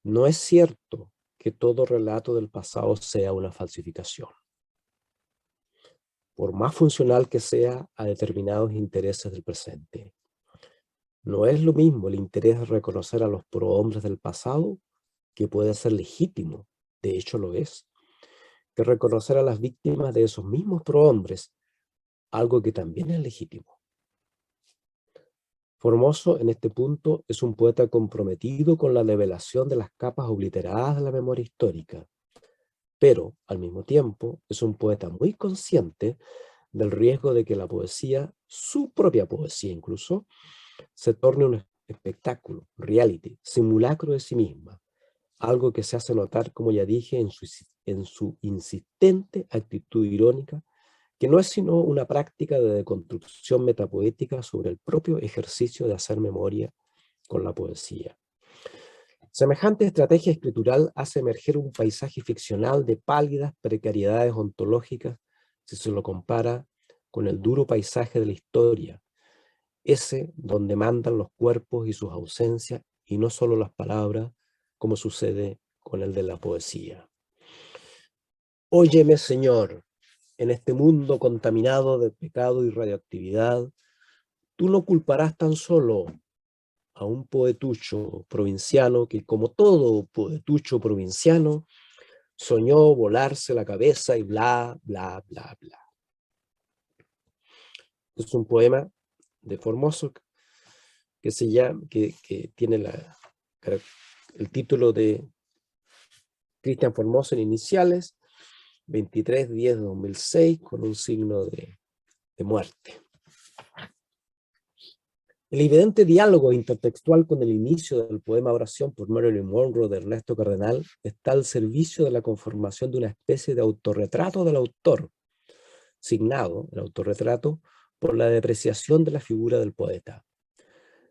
no es cierto que todo relato del pasado sea una falsificación, por más funcional que sea a determinados intereses del presente. No es lo mismo el interés de reconocer a los prohombres del pasado, que puede ser legítimo, de hecho lo es, que reconocer a las víctimas de esos mismos prohombres, algo que también es legítimo. Formoso, en este punto, es un poeta comprometido con la develación de las capas obliteradas de la memoria histórica, pero, al mismo tiempo, es un poeta muy consciente del riesgo de que la poesía, su propia poesía incluso, se torne un espectáculo, reality, simulacro de sí misma, algo que se hace notar, como ya dije, en su insistente actitud irónica, que no es sino una práctica de deconstrucción metapoética sobre el propio ejercicio de hacer memoria con la poesía. Semejante estrategia escritural hace emerger un paisaje ficcional de pálidas precariedades ontológicas si se lo compara con el duro paisaje de la historia, ese donde mandan los cuerpos y sus ausencias y no solo las palabras, como sucede con el de la poesía. Óyeme, Señor, en este mundo contaminado de pecado y radioactividad, tú no culparás tan solo a un poetucho provinciano que, como todo poetucho provinciano, soñó volarse la cabeza y bla, bla, bla, bla. Es un poema de Formoso que se llama, que tiene el título de Cristian Formoso en iniciales, 23/10/2006, con un signo de muerte. El evidente diálogo intertextual con el inicio del poema Oración por Marilyn Monroe de Ernesto Cardenal está al servicio de la conformación de una especie de autorretrato del autor, signado, el autorretrato, por la depreciación de la figura del poeta.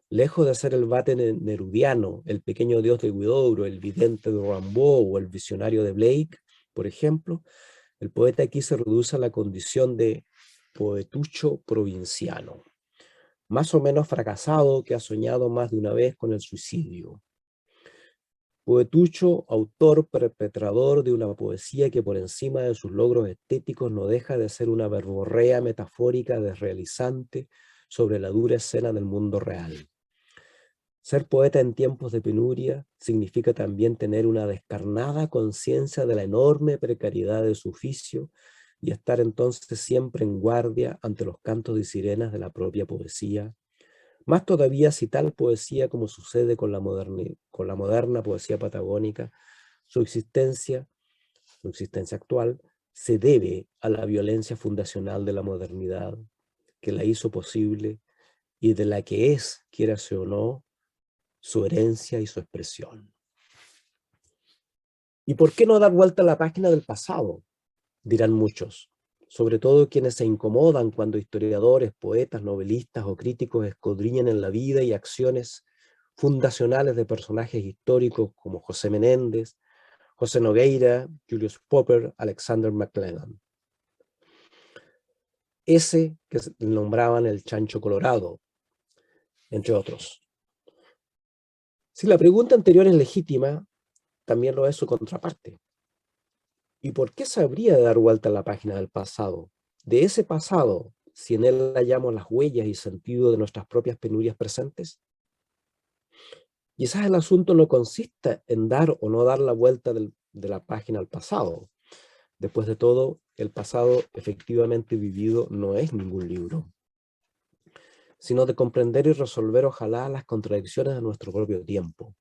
Lejos de ser el vate nerudiano, el pequeño dios de Huidobro, el vidente de Rimbaud o el visionario de Blake, por ejemplo, el poeta aquí se reduce a la condición de poetucho provinciano, más o menos fracasado, que ha soñado más de una vez con el suicidio. Poetucho, autor perpetrador de una poesía que por encima de sus logros estéticos no deja de ser una verborrea metafórica desrealizante sobre la dura escena del mundo real. Ser poeta en tiempos de penuria significa también tener una descarnada conciencia de la enorme precariedad de su oficio y estar entonces siempre en guardia ante los cantos de sirenas de la propia poesía. Más todavía si tal poesía, como sucede con la moderna poesía patagónica, su existencia actual, se debe a la violencia fundacional de la modernidad, que la hizo posible y de la que es, quiérase o no, su herencia y su expresión. ¿Y por qué no dar vuelta a la página del pasado? Dirán muchos, sobre todo quienes se incomodan cuando historiadores, poetas, novelistas o críticos escudriñan en la vida y acciones fundacionales de personajes históricos como José Menéndez, José Nogueira, Julius Popper, Alexander McLennan. Ese que nombraban el Chancho Colorado, entre otros. Si la pregunta anterior es legítima, también lo es su contraparte. ¿Y por qué se habría de dar vuelta a la página del pasado? De ese pasado, si en él hallamos las huellas y sentido de nuestras propias penurias presentes. Quizás el asunto no consista en dar o no dar la vuelta de la página al pasado. Después de todo, el pasado efectivamente vivido no es ningún libro, sino de comprender y resolver ojalá las contradicciones de nuestro propio tiempo.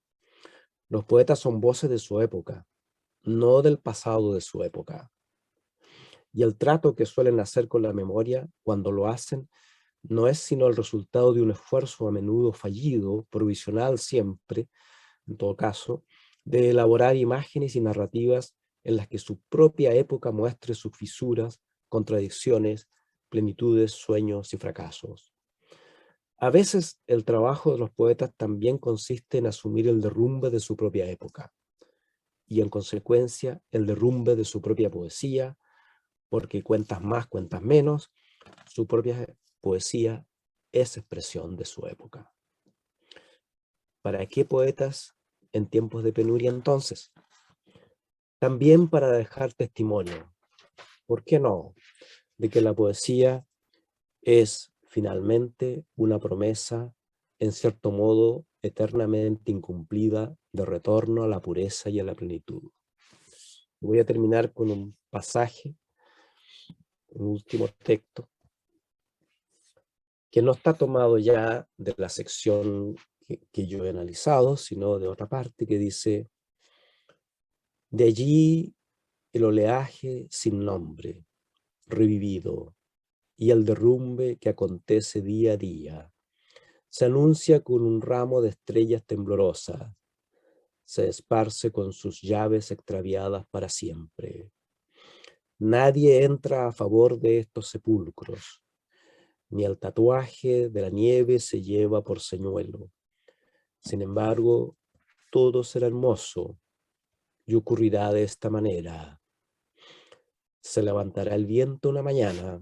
Los poetas son voces de su época, no del pasado de su época. Y el trato que suelen hacer con la memoria, cuando lo hacen, no es sino el resultado de un esfuerzo a menudo fallido, provisional siempre, en todo caso, de elaborar imágenes y narrativas en las que su propia época muestre sus fisuras, contradicciones, plenitudes, sueños y fracasos. A veces el trabajo de los poetas también consiste en asumir el derrumbe de su propia época y en consecuencia el derrumbe de su propia poesía, porque cuentas más, cuentas menos, su propia poesía es expresión de su época. ¿Para qué poetas en tiempos de penuria entonces? También para dejar testimonio, ¿por qué no?, de que la poesía es finalmente una promesa, en cierto modo, eternamente incumplida de retorno a la pureza y a la plenitud. Voy a terminar con un pasaje, un último texto, que no está tomado ya de la sección que yo he analizado, sino de otra parte que dice: de allí el oleaje sin nombre, revivido, y el derrumbe que acontece día a día, se anuncia con un ramo de estrellas temblorosas, se esparce con sus llaves extraviadas para siempre. Nadie entra a favor de estos sepulcros, ni el tatuaje de la nieve se lleva por señuelo. Sin embargo, todo será hermoso y ocurrirá de esta manera. Se levantará el viento una mañana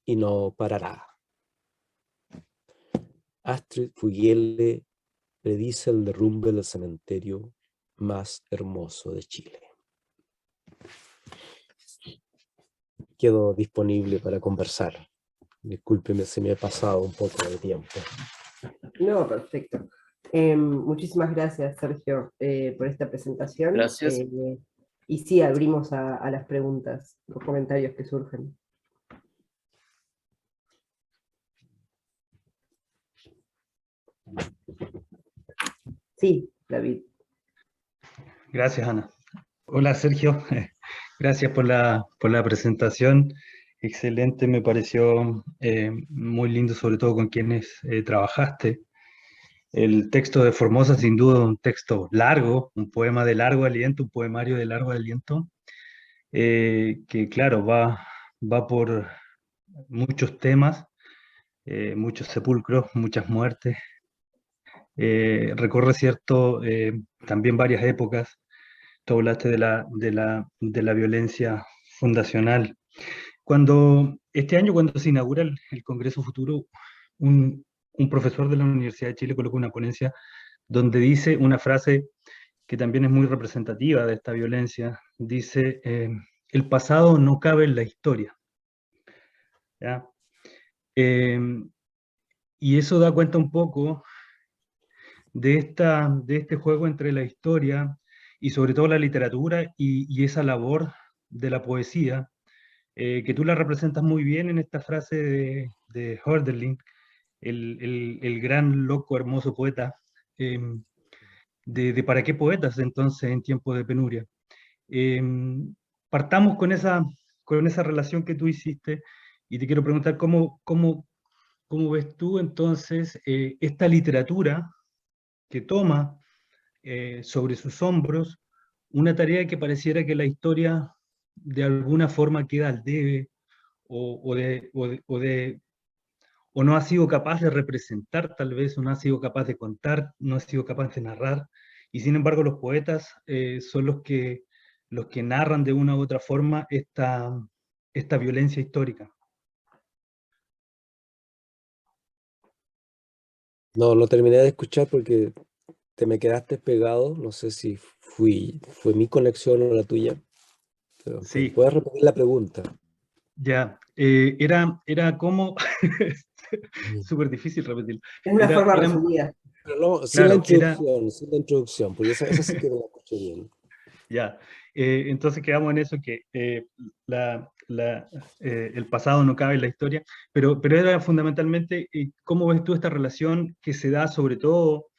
y no parará. Astrid Fuguele predice el derrumbe del cementerio más hermoso de Chile. Quedo disponible para conversar. Discúlpeme si me he pasado un poco de tiempo. No, perfecto. Muchísimas gracias, Sergio, por esta presentación. Gracias. Y sí, abrimos a las preguntas, los comentarios que surgen. Sí, David. Gracias, Ana. Hola, Sergio. Gracias por la presentación. Excelente, me pareció muy lindo, sobre todo con quienes trabajaste. El texto de Formosa, sin duda, un texto largo, un poema de largo aliento, un poemario de largo aliento, que claro, va por muchos temas, muchos sepulcros, muchas muertes. Recorre, cierto, también varias épocas. Tú hablaste de la violencia fundacional. Este año, cuando se inaugura el Congreso Futuro, un profesor de la Universidad de Chile colocó una ponencia donde dice una frase que también es muy representativa de esta violencia. Dice, el pasado no cabe en la historia. ¿Ya? Y eso da cuenta un poco de este juego entre la historia y sobre todo la literatura y esa labor de la poesía, que tú la representas muy bien en esta frase de Hölderlin, el gran, loco, hermoso poeta, de ¿para qué poetas entonces en tiempos de penuria? Partamos con esa relación que tú hiciste y te quiero preguntar cómo ves tú entonces esta literatura que toma sobre sus hombros una tarea que pareciera que la historia de alguna forma queda al debe o no ha sido capaz de representar tal vez, o no ha sido capaz de contar, no ha sido capaz de narrar, y sin embargo los poetas son los que narran de una u otra forma esta violencia histórica. No terminé de escuchar porque te me quedaste pegado. No sé si fue mi conexión o la tuya. Pero, Sí, ¿puedes repetir la pregunta? ya. Era como... súper difícil repetirlo. Es una forma resumida. Pero no, Claro, sin la introducción, porque esa sí que no la escuché bien. ya. Entonces quedamos en eso, que el pasado no cabe en la historia, pero era fundamentalmente cómo ves tú esta relación que se da sobre todo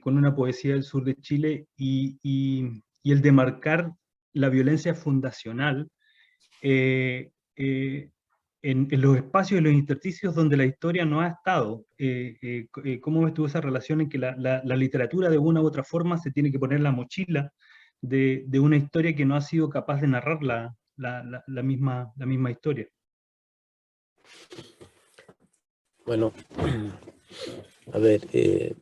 con una poesía del sur de Chile y el demarcar la violencia fundacional en los espacios y los intersticios donde la historia no ha estado. ¿Cómo ves tú esa relación en que la literatura de una u otra forma se tiene que poner en la mochila de una historia que no ha sido capaz de narrar la misma historia? Bueno, a ver,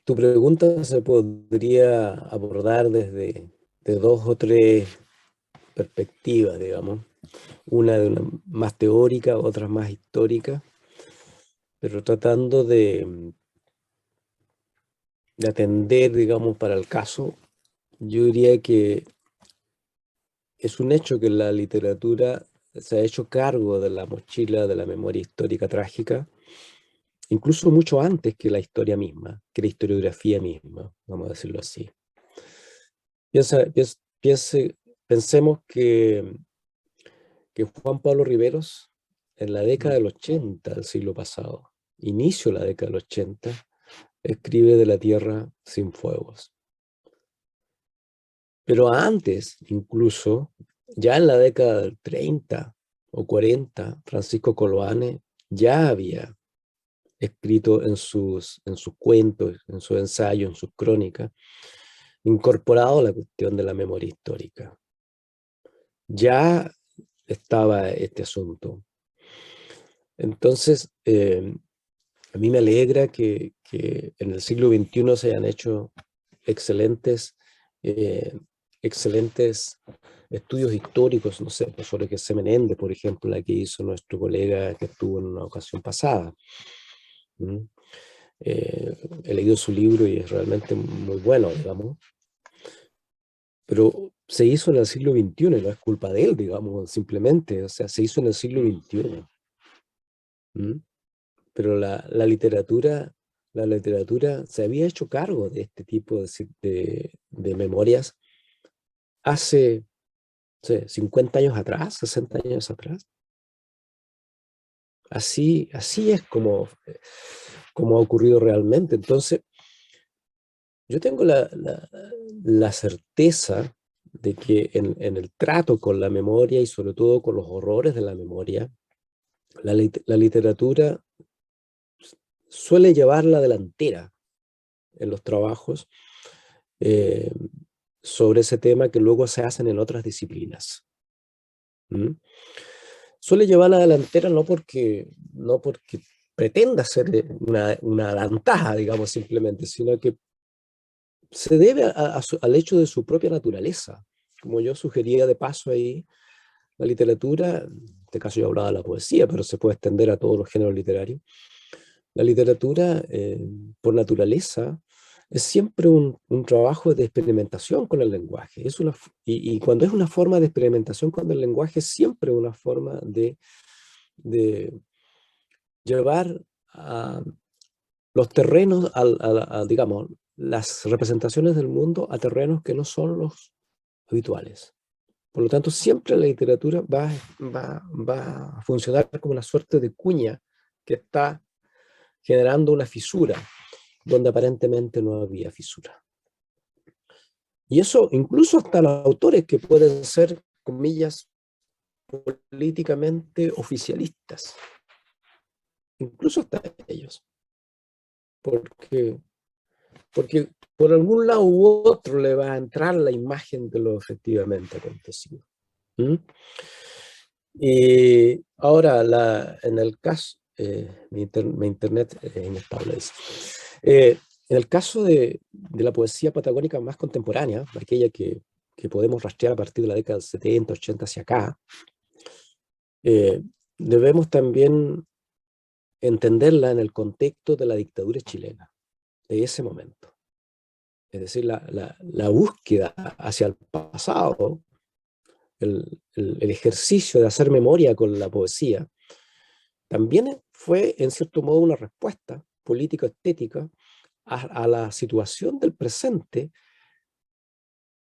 tu pregunta se podría abordar desde de dos o tres perspectivas, digamos. Una de una más teórica, otra más histórica, pero tratando de atender, digamos, para el caso, yo diría que es un hecho que la literatura se ha hecho cargo de la mochila de la memoria histórica trágica, incluso mucho antes que la historia misma, que la historiografía misma, vamos a decirlo así. Pensemos que Juan Pablo Riveros, en la década del 80 del siglo pasado, inicio de la década del 80, escribe de la tierra sin fuegos. Pero antes, incluso, ya en la década del 30 o 40, Francisco Coloane ya había escrito en sus cuentos, en sus ensayos, en sus crónicas, incorporado la cuestión de la memoria histórica. Ya estaba este asunto. Entonces, a mí me alegra que en el siglo XXI se hayan hecho excelentes estudios históricos, no sé, sobre que se Menéndez, por ejemplo, la que hizo nuestro colega que estuvo en una ocasión pasada. He leído su libro y es realmente muy bueno, digamos. Pero se hizo en el siglo XXI y no es culpa de él, digamos, simplemente. O sea, se hizo en el siglo XXI. Pero la literatura se había hecho cargo de este tipo de memorias hace, no sé, 50 años atrás, 60 años atrás. Así es como ha ocurrido realmente. Entonces, yo tengo la certeza de que en el trato con la memoria y sobre todo con los horrores de la memoria, la literatura suele llevar la delantera en los trabajos sobre ese tema que luego se hacen en otras disciplinas. Suele llevar la delantera no porque pretenda ser una ventaja, digamos, simplemente, sino que se debe al hecho de su propia naturaleza. Como yo sugería de paso ahí, la literatura, en este caso yo hablaba de la poesía, pero se puede extender a todos los géneros literarios. La literatura, por naturaleza, es siempre un trabajo de experimentación con el lenguaje. Y cuando es una forma de experimentación con el lenguaje, es siempre una forma de llevar a los terrenos, digamos, las representaciones del mundo a terrenos que no son los habituales. Por lo tanto, siempre la literatura va a funcionar como una suerte de cuña que está generando una fisura donde aparentemente no había fisura. Y eso incluso hasta los autores que pueden ser, comillas, políticamente oficialistas. Incluso hasta ellos. Porque por algún lado u otro le va a entrar la imagen de lo efectivamente acontecido. Y ahora, en el caso, mi internet es inestable. En el caso de la poesía patagónica más contemporánea, aquella que podemos rastrear a partir de la década del 70, 80 hacia acá, debemos también entenderla en el contexto de la dictadura chilena, de ese momento. Es decir, la búsqueda hacia el pasado, el ejercicio de hacer memoria con la poesía, también fue en cierto modo una respuesta político-estética a la situación del presente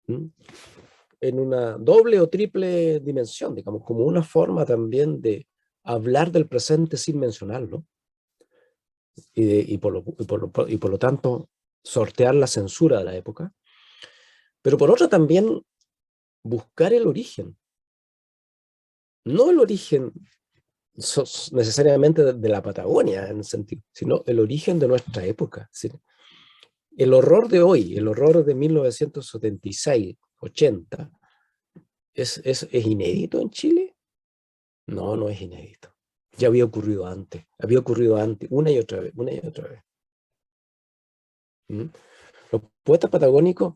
en una doble o triple dimensión, digamos, como una forma también de hablar del presente sin mencionarlo y por lo tanto sortear la censura de la época, pero por otra también buscar el origen. no el origen necesariamente de la Patagonia, en el sentido, sino el origen de nuestra época. ¿Sí? El horror de hoy, el horror de 1976, 80, ¿es inédito en Chile? No, no es inédito. Ya había ocurrido antes, una y otra vez, una y otra vez. ¿Mm? Los poetas patagónicos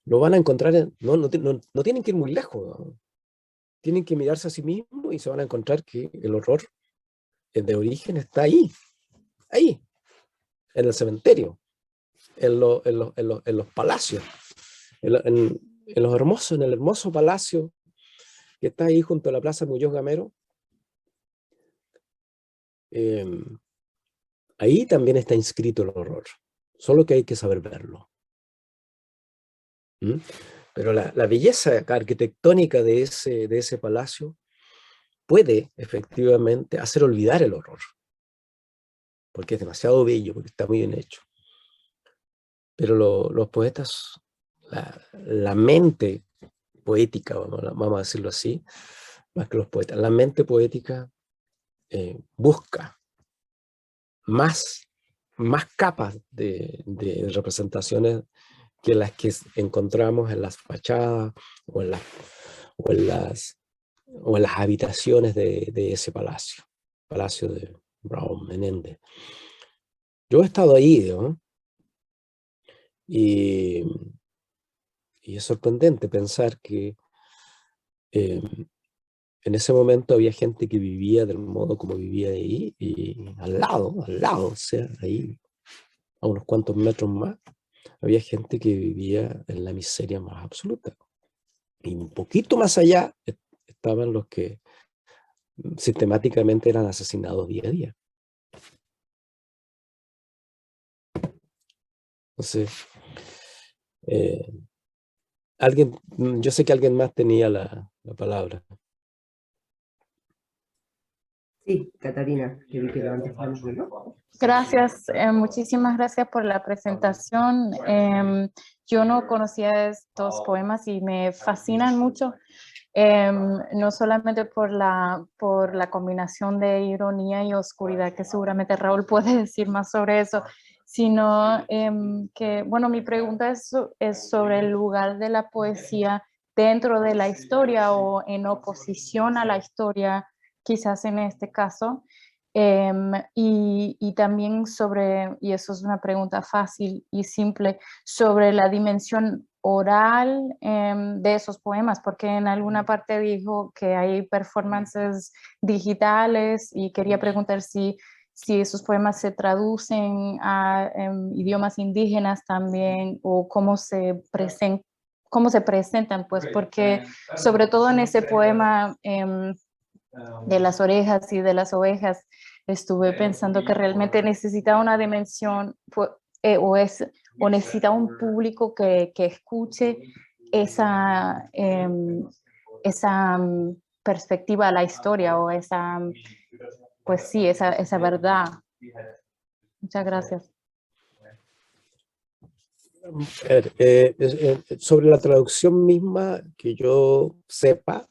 lo van a encontrar, no tienen que ir muy lejos, ¿no? Tienen que mirarse a sí mismos y se van a encontrar que el horror de origen está ahí, en el cementerio, en los palacios, en el hermoso palacio que está ahí junto a la Plaza Muñoz Gamero. Ahí también está inscrito el horror, solo que hay que saber verlo. ¿Mm? Pero la belleza arquitectónica de ese palacio puede efectivamente hacer olvidar el horror, porque es demasiado bello, porque está muy bien hecho. Pero los poetas, la mente poética, vamos a decirlo así, más que los poetas, la mente poética busca más capas de representaciones que las que encontramos en las fachadas o en las habitaciones de ese palacio de Raúl Menéndez. Yo he estado ahí, ¿no? Y es sorprendente pensar que en ese momento había gente que vivía del modo como vivía ahí, y al lado, o sea, ahí a unos cuantos metros más, había gente que vivía en la miseria más absoluta. Y un poquito más allá estaban los que sistemáticamente eran asesinados día a día. Entonces, yo sé que alguien más tenía la palabra. Sí, Catarina, que vi que levantaste la mano, ¿no? Gracias, muchísimas gracias por la presentación. Yo no conocía estos poemas y me fascinan mucho, no solamente por la combinación de ironía y oscuridad, que seguramente Raúl puede decir más sobre eso, sino que, bueno, mi pregunta es sobre el lugar de la poesía dentro de la historia o en oposición a la historia, quizás en este caso. Y también sobre, y eso es una pregunta fácil y simple, sobre la dimensión oral de esos poemas, porque en alguna parte dijo que hay performances digitales y quería preguntar si esos poemas se traducen a idiomas indígenas también, o cómo se presentan, pues, porque sobre todo en ese poema de las orejas y de las ovejas, estuve pensando que realmente necesita una dimensión, o necesita un público que escuche esa, esa perspectiva a la historia, o esa, pues sí, esa verdad. Muchas gracias. A ver, sobre la traducción misma, que yo sepa,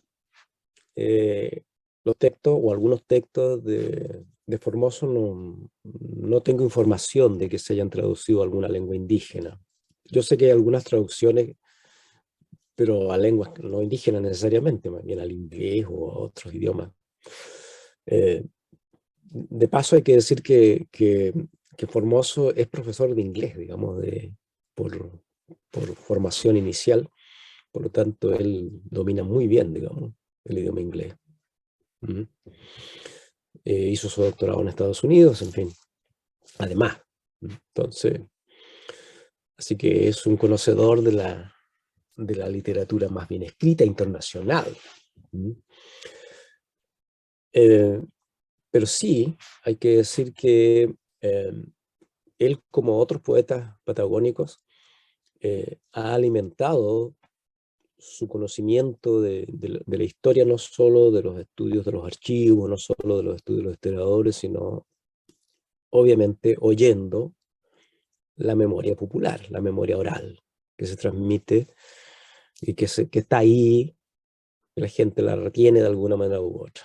los textos o algunos textos de Formoso no tengo información de que se hayan traducido a alguna lengua indígena. Yo sé que hay algunas traducciones, pero a lenguas no indígenas necesariamente, más bien al inglés o a otros idiomas. De paso hay que decir que Formoso es profesor de inglés, digamos, por formación inicial. Por lo tanto, él domina muy bien, digamos, el idioma inglés. Hizo su doctorado en Estados Unidos, en fin, además. Entonces, así que es un conocedor de la literatura más bien escrita internacional. Pero sí, hay que decir que él, como otros poetas patagónicos, ha alimentado su conocimiento de la historia, no solo de los estudios de los archivos, no solo de los estudios de los historiadores, sino obviamente oyendo la memoria popular, la memoria oral, que se transmite y que está ahí la gente la retiene de alguna manera u otra.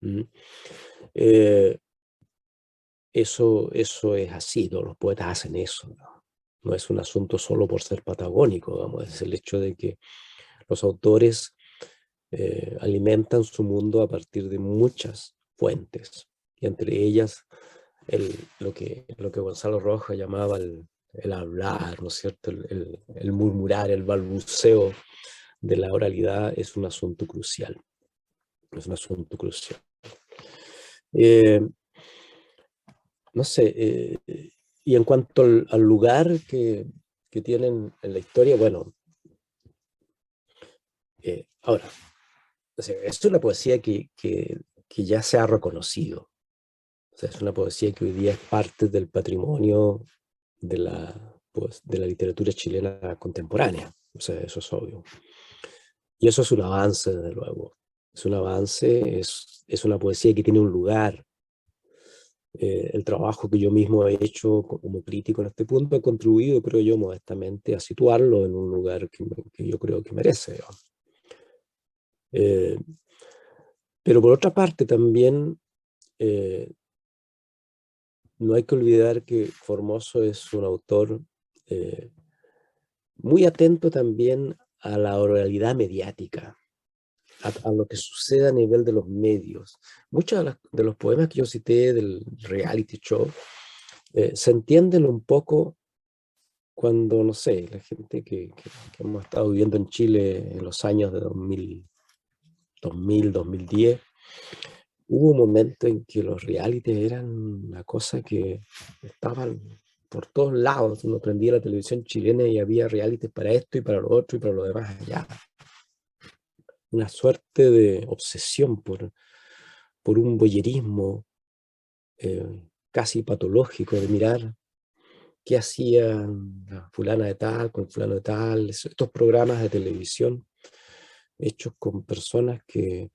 ¿Mm? Eso es así, todos los poetas hacen eso, ¿no? No es un asunto solo por ser patagónico, vamos, es el hecho de que los autores alimentan su mundo a partir de muchas fuentes, y entre ellas lo que Gonzalo Rojas llamaba el hablar, ¿no es cierto? El murmurar, el balbuceo de la oralidad es un asunto crucial. Es un asunto crucial. No sé, y en cuanto al lugar que tienen en la historia, bueno, ahora, o sea, es una poesía que ya se ha reconocido. O sea, es una poesía que hoy día es parte del patrimonio de de la literatura chilena contemporánea. O sea, eso es obvio. Y eso es un avance, desde luego. Es un avance, es una poesía que tiene un lugar. El trabajo que yo mismo he hecho como crítico en este punto ha contribuido, creo yo, modestamente a situarlo en un lugar que yo creo que merece, ¿no? Pero por otra parte también no hay que olvidar que Formoso es un autor muy atento también a la oralidad mediática, a lo que sucede a nivel de los medios. Muchos de los poemas que yo cité del reality show se entienden un poco cuando, no sé, la gente que hemos estado viviendo en Chile en los años de 2010, hubo un momento en que los realities eran una cosa que estaban por todos lados. Uno prendía la televisión chilena y había realities para esto y para lo otro y para lo demás allá. Una suerte de obsesión por un voyerismo casi patológico de mirar qué hacía la fulana de tal con fulano de tal, estos programas de televisión hechos con personas que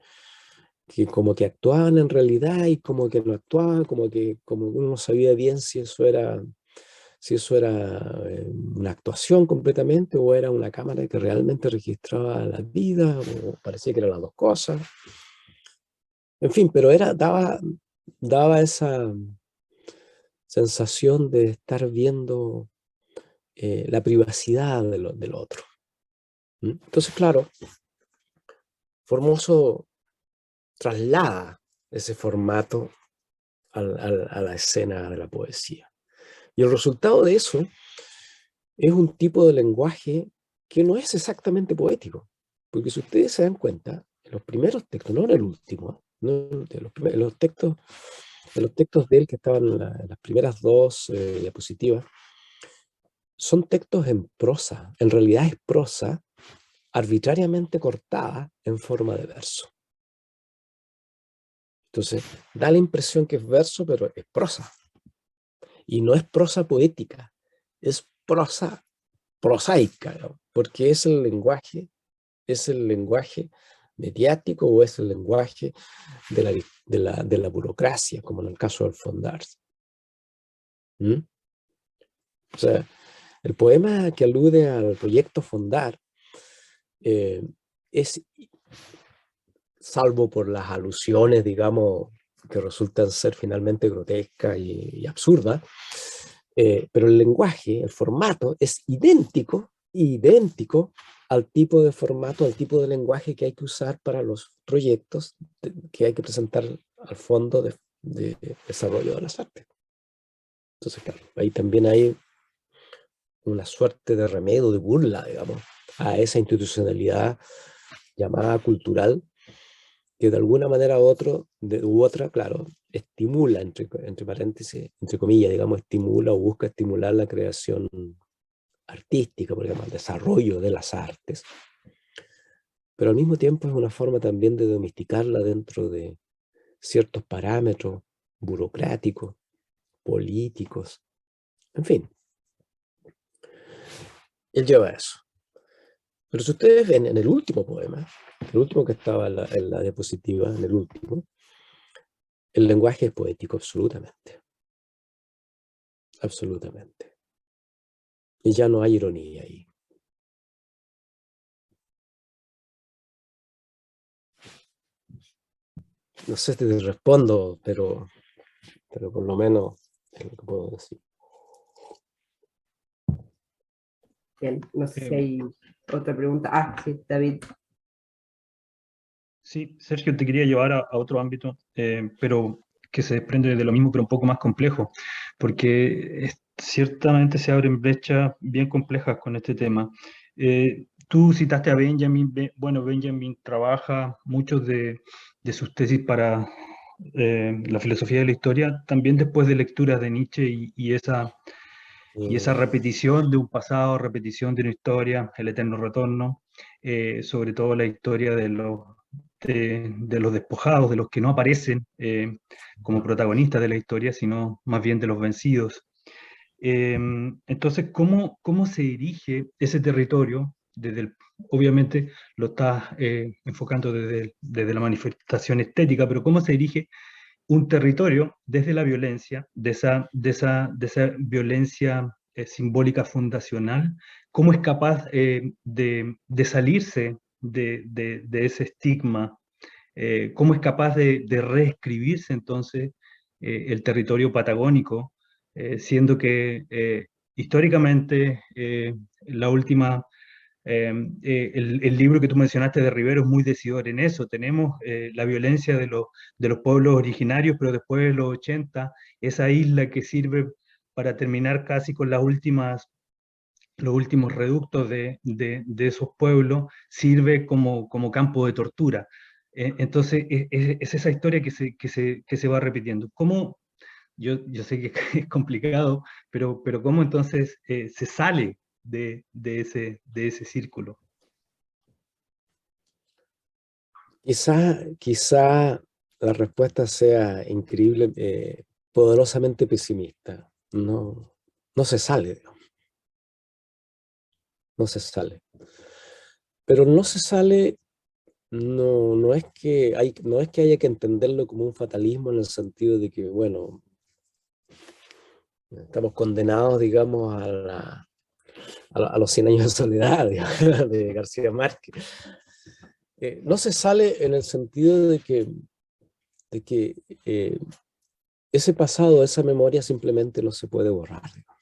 como que actuaban en realidad y como que no actuaban, como uno no sabía bien si eso era una actuación completamente o era una cámara que realmente registraba la vida, o parecía que eran las dos cosas. En fin, pero daba esa sensación de estar viendo la privacidad del otro. ¿Mm? Entonces, claro, Formoso traslada ese formato a la escena de la poesía. Y el resultado de eso es un tipo de lenguaje que no es exactamente poético. Porque si ustedes se dan cuenta, en los primeros textos, no en el último, no en los textos de él que estaban en las primeras dos diapositivas, son textos en prosa. En realidad es prosa arbitrariamente cortada en forma de verso. Entonces, da la impresión que es verso, pero es prosa. Y no es prosa poética, es prosa prosaica, ¿no? Porque es el lenguaje mediático o es el lenguaje de la burocracia, como en el caso del Fondars. ¿Mm? O sea, el poema que alude al proyecto Fondar es, salvo por las alusiones, digamos, que resultan ser finalmente grotescas y absurdas, pero el lenguaje, el formato es idéntico al tipo de formato, al tipo de lenguaje que hay que usar para los proyectos que hay que presentar al Fondo de Desarrollo de las Artes. Entonces, claro, ahí también hay una suerte de remedio, de burla, digamos, a esa institucionalidad llamada cultural, que de alguna manera u otra, claro, estimula, entre paréntesis, entre comillas, digamos, estimula o busca estimular la creación artística, por ejemplo, el desarrollo de las artes, pero al mismo tiempo es una forma también de domesticarla dentro de ciertos parámetros burocráticos, políticos, en fin, él lleva eso. Pero si ustedes ven en el último poema, el último que estaba en la diapositiva, en el último, el lenguaje es poético absolutamente, absolutamente. Y ya no hay ironía ahí. no sé si te respondo, pero por lo menos es lo que puedo decir. Bien, no sé si hay otra pregunta. Ah, sí, David. Sí, Sergio, te quería llevar a otro ámbito, pero que se desprende de lo mismo, pero un poco más complejo, porque ciertamente se abren brechas bien complejas con este tema. Tú citaste a Benjamin. Bueno, Benjamin trabaja muchos de sus tesis para la filosofía de la historia, también después de lecturas de Nietzsche y esa repetición de un pasado, repetición de una historia, el eterno retorno, sobre todo la historia de los despojados, de los que no aparecen como protagonistas de la historia, sino más bien de los vencidos. Entonces, ¿cómo se dirige ese territorio? Obviamente lo estás enfocando desde la manifestación estética, pero ¿cómo se dirige un territorio desde la violencia, de esa violencia simbólica fundacional? ¿Cómo es capaz de salirse de ese estigma? ¿Cómo es capaz de reescribirse entonces el territorio patagónico, siendo que históricamente la última el libro que tú mencionaste de Rivero es muy decidor en eso? Tenemos la violencia de los pueblos originarios, pero después de los 80, esa isla que sirve para terminar casi con los últimos reductos de esos pueblos, sirve como campo de tortura. Entonces, es esa historia que se va repitiendo. ¿Cómo? Yo sé que es complicado, pero ¿cómo entonces se sale de ese círculo? Quizá la respuesta sea increíble, poderosamente pesimista. No se sale, digamos, no se sale. Pero no se sale, no es que haya que entenderlo como un fatalismo en el sentido de que, bueno, estamos condenados, digamos, a los 100 años de soledad, digamos, de García Márquez. No se sale en el sentido de que ese pasado, esa memoria simplemente no se puede borrar, digamos.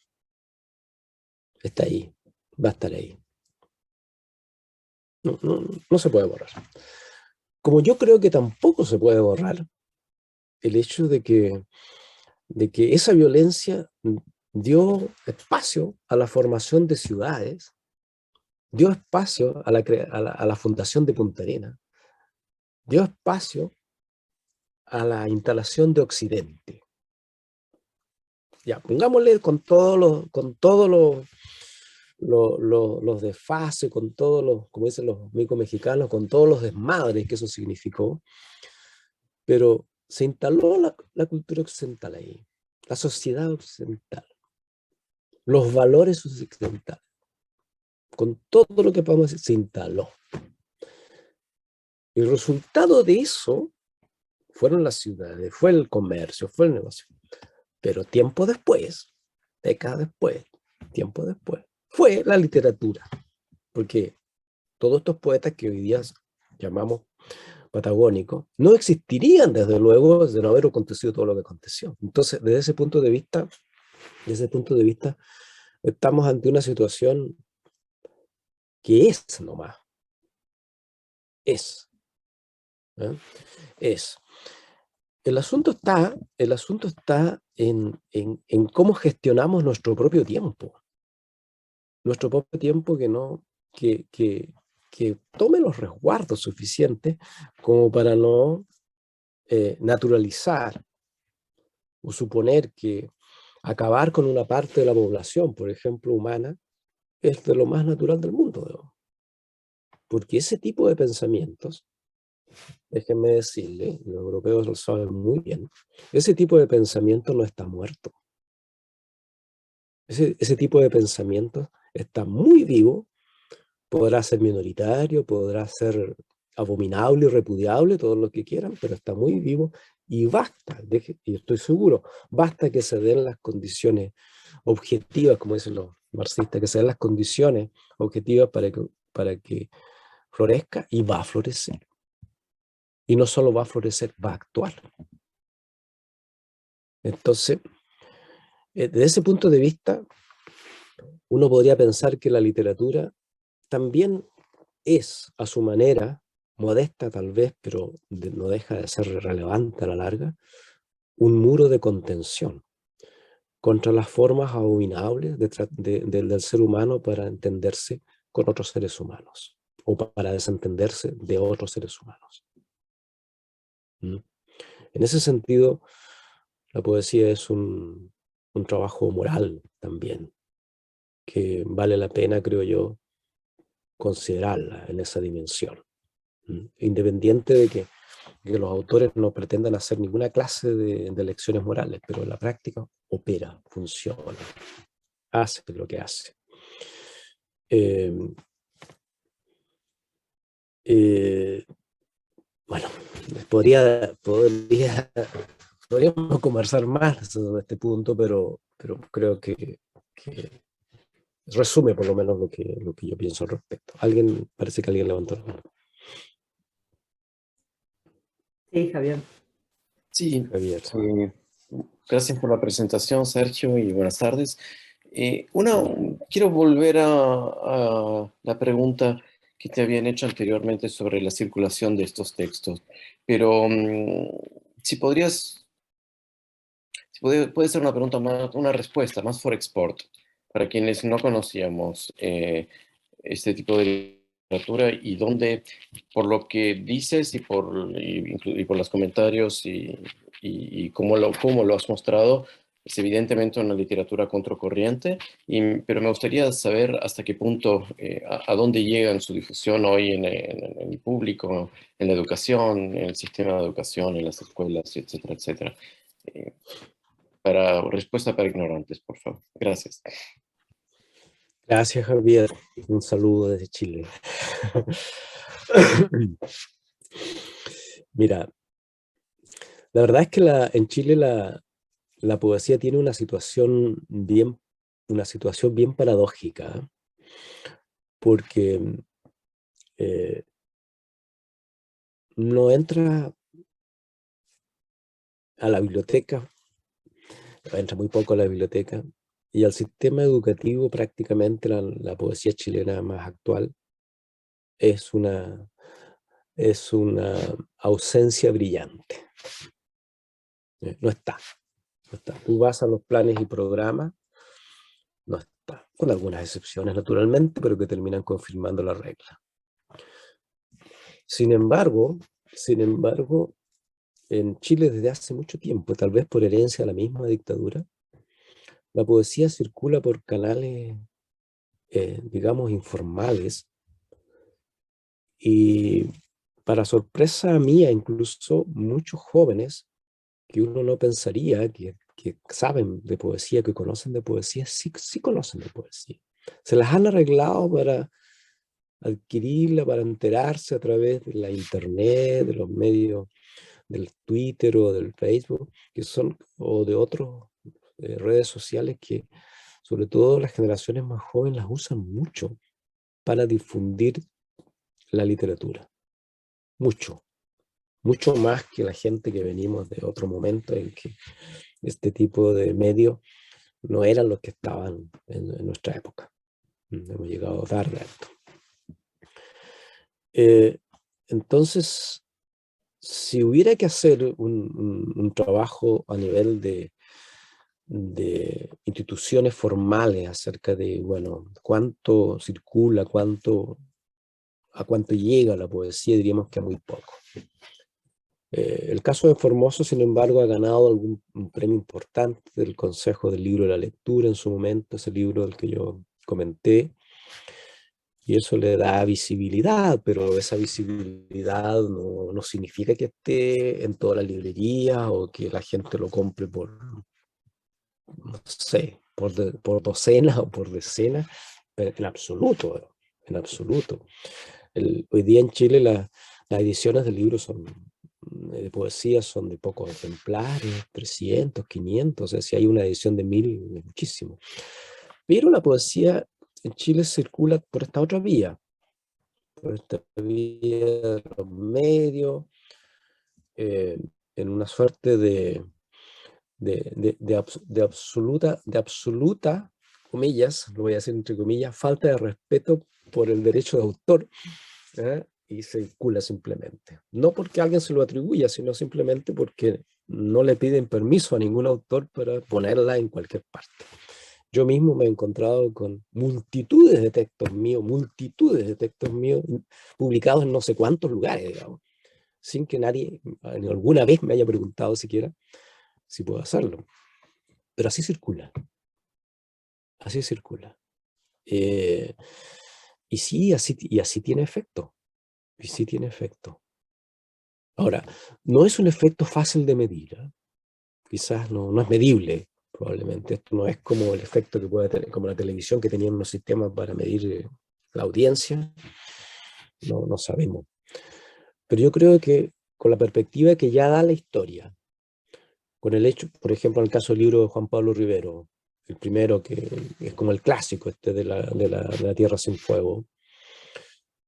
Está ahí, va a estar ahí. No se puede borrar. Como yo creo que tampoco se puede borrar el hecho de que esa violencia dio espacio a la formación de ciudades, dio espacio a la fundación de Punta Arenas, dio espacio a la instalación de Occidente. Ya, pongámosle con todos los desfases, con todos los, como dicen los micos mexicanos, con todos los desmadres que eso significó, pero se instaló la cultura occidental ahí, la sociedad occidental, los valores occidentales, con todo lo que podemos decir, se instaló. El resultado de eso fueron las ciudades, fue el comercio, fue el negocio. Pero tiempo después, décadas después, tiempo después, fue la literatura. Porque todos estos poetas que hoy día llamamos patagónicos no existirían, desde luego, de no haber acontecido todo lo que aconteció. Entonces, desde ese punto de vista, estamos ante una situación que es nomás. Es. ¿Eh? Es. El asunto está en cómo gestionamos nuestro propio tiempo. Nuestro propio tiempo que tome los resguardos suficientes como para no naturalizar o suponer que acabar con una parte de la población, por ejemplo, humana, es de lo más natural del mundo, ¿no? Porque ese tipo de pensamientos, déjenme decirle, los europeos lo saben muy bien, ese tipo de pensamiento no está muerto. Ese tipo de pensamiento está muy vivo, podrá ser minoritario, podrá ser abominable y repudiable, todo lo que quieran, pero está muy vivo y basta, y estoy seguro, basta que se den las condiciones objetivas, como dicen los marxistas, que se den las condiciones objetivas para que florezca, y va a florecer. Y no solo va a florecer, va a actuar. Entonces, desde ese punto de vista, uno podría pensar que la literatura también es, a su manera, modesta tal vez, pero no deja de ser relevante a la larga, un muro de contención contra las formas abominables del ser humano para entenderse con otros seres humanos, o para desentenderse de otros seres humanos. En ese sentido, la poesía es un trabajo moral también, que vale la pena, creo yo, considerarla en esa dimensión. Independiente de que los autores no pretendan hacer ninguna clase de lecciones morales, pero en la práctica opera, funciona, hace lo que hace. Bueno, podríamos conversar más sobre este punto, pero creo que resume por lo menos lo que yo pienso al respecto. Parece que alguien levantó la mano. Sí, Javier. Sí, Javier. gracias por la presentación, Sergio, y buenas tardes. Quiero volver a la pregunta que te habían hecho anteriormente sobre la circulación de estos textos, pero puede ser una pregunta una respuesta más for export, para quienes no conocíamos este tipo de literatura y donde, por lo que dices y por los comentarios y cómo lo has mostrado, es evidentemente una literatura contracorriente, pero me gustaría saber hasta qué punto, a dónde llega en su difusión hoy en el público, en la educación, en el sistema de educación, en las escuelas, etcétera, etcétera. Respuesta para ignorantes, por favor. Gracias. Gracias, Javier. Un saludo desde Chile. Mira, la verdad es que en Chile la poesía tiene una situación bien paradójica, porque no entra a la biblioteca, entra muy poco a la biblioteca, y al sistema educativo prácticamente la poesía chilena más actual es una ausencia brillante. No está. Tú vas a los planes y programas, no está, con algunas excepciones naturalmente, pero que terminan confirmando la regla. Sin embargo, en Chile desde hace mucho tiempo, tal vez por herencia de la misma dictadura, la poesía circula por canales, digamos, informales, y para sorpresa mía, incluso muchos jóvenes que uno no pensaría que saben de poesía, que conocen de poesía, sí conocen de poesía. Se las han arreglado para adquirirla, para enterarse a través de la internet, de los medios, del Twitter o del Facebook, o de otras redes sociales que, sobre todo las generaciones más jóvenes, las usan mucho para difundir la literatura. Mucho más que la gente que venimos de otro momento en que este tipo de medios no eran los que estaban en nuestra época. Hemos llegado tarde a esto. Entonces, si hubiera que hacer un trabajo a nivel de instituciones formales acerca de, bueno, cuánto circula, a cuánto llega la poesía, diríamos que a muy poco. El caso de Formoso, sin embargo, ha ganado un premio importante del Consejo del Libro de la Lectura en su momento, ese libro del que yo comenté, y eso le da visibilidad, pero esa visibilidad no significa que esté en toda la librería o que la gente lo compre por, no sé, por docenas o por decenas, en absoluto, en absoluto. Hoy día en Chile las ediciones de libros de poesía son de pocos ejemplares, 300, 500, o sea, si hay una edición de 1000, es muchísimo. Pero la poesía en Chile circula por esta otra vía, de los medios, en una suerte de absoluta, comillas, lo voy a decir entre comillas, falta de respeto por el derecho de autor, y circula simplemente. No porque alguien se lo atribuya, sino simplemente porque no le piden permiso a ningún autor para ponerla en cualquier parte. Yo mismo me he encontrado con multitudes de textos míos publicados en no sé cuántos lugares, digamos, sin que nadie alguna vez me haya preguntado siquiera si puedo hacerlo. Pero así circula. Así circula. Y sí, así tiene efecto. Y sí tiene efecto. Ahora, no es un efecto fácil de medir. Quizás no es medible, probablemente. Esto no es como el efecto que puede tener, como la televisión, que tenía unos sistemas para medir la audiencia. No sabemos. Pero yo creo que con la perspectiva que ya da la historia, con el hecho, por ejemplo, en el caso del libro de Juan Pablo Rivero, el primero, que es como el clásico de la Tierra sin Fuego,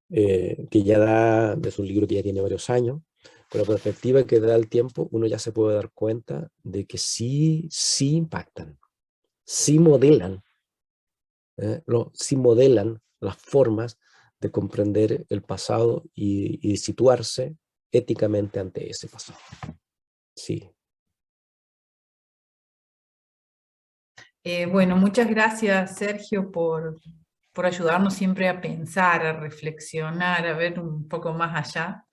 que ya da, es un libro que ya tiene varios años, con la perspectiva que da el tiempo, uno ya se puede dar cuenta de que sí impactan, sí modelan, sí modelan las formas de comprender el pasado y de situarse éticamente ante ese pasado. Sí. Bueno, muchas gracias, Sergio, por ayudarnos siempre a pensar, a reflexionar, a ver un poco más allá,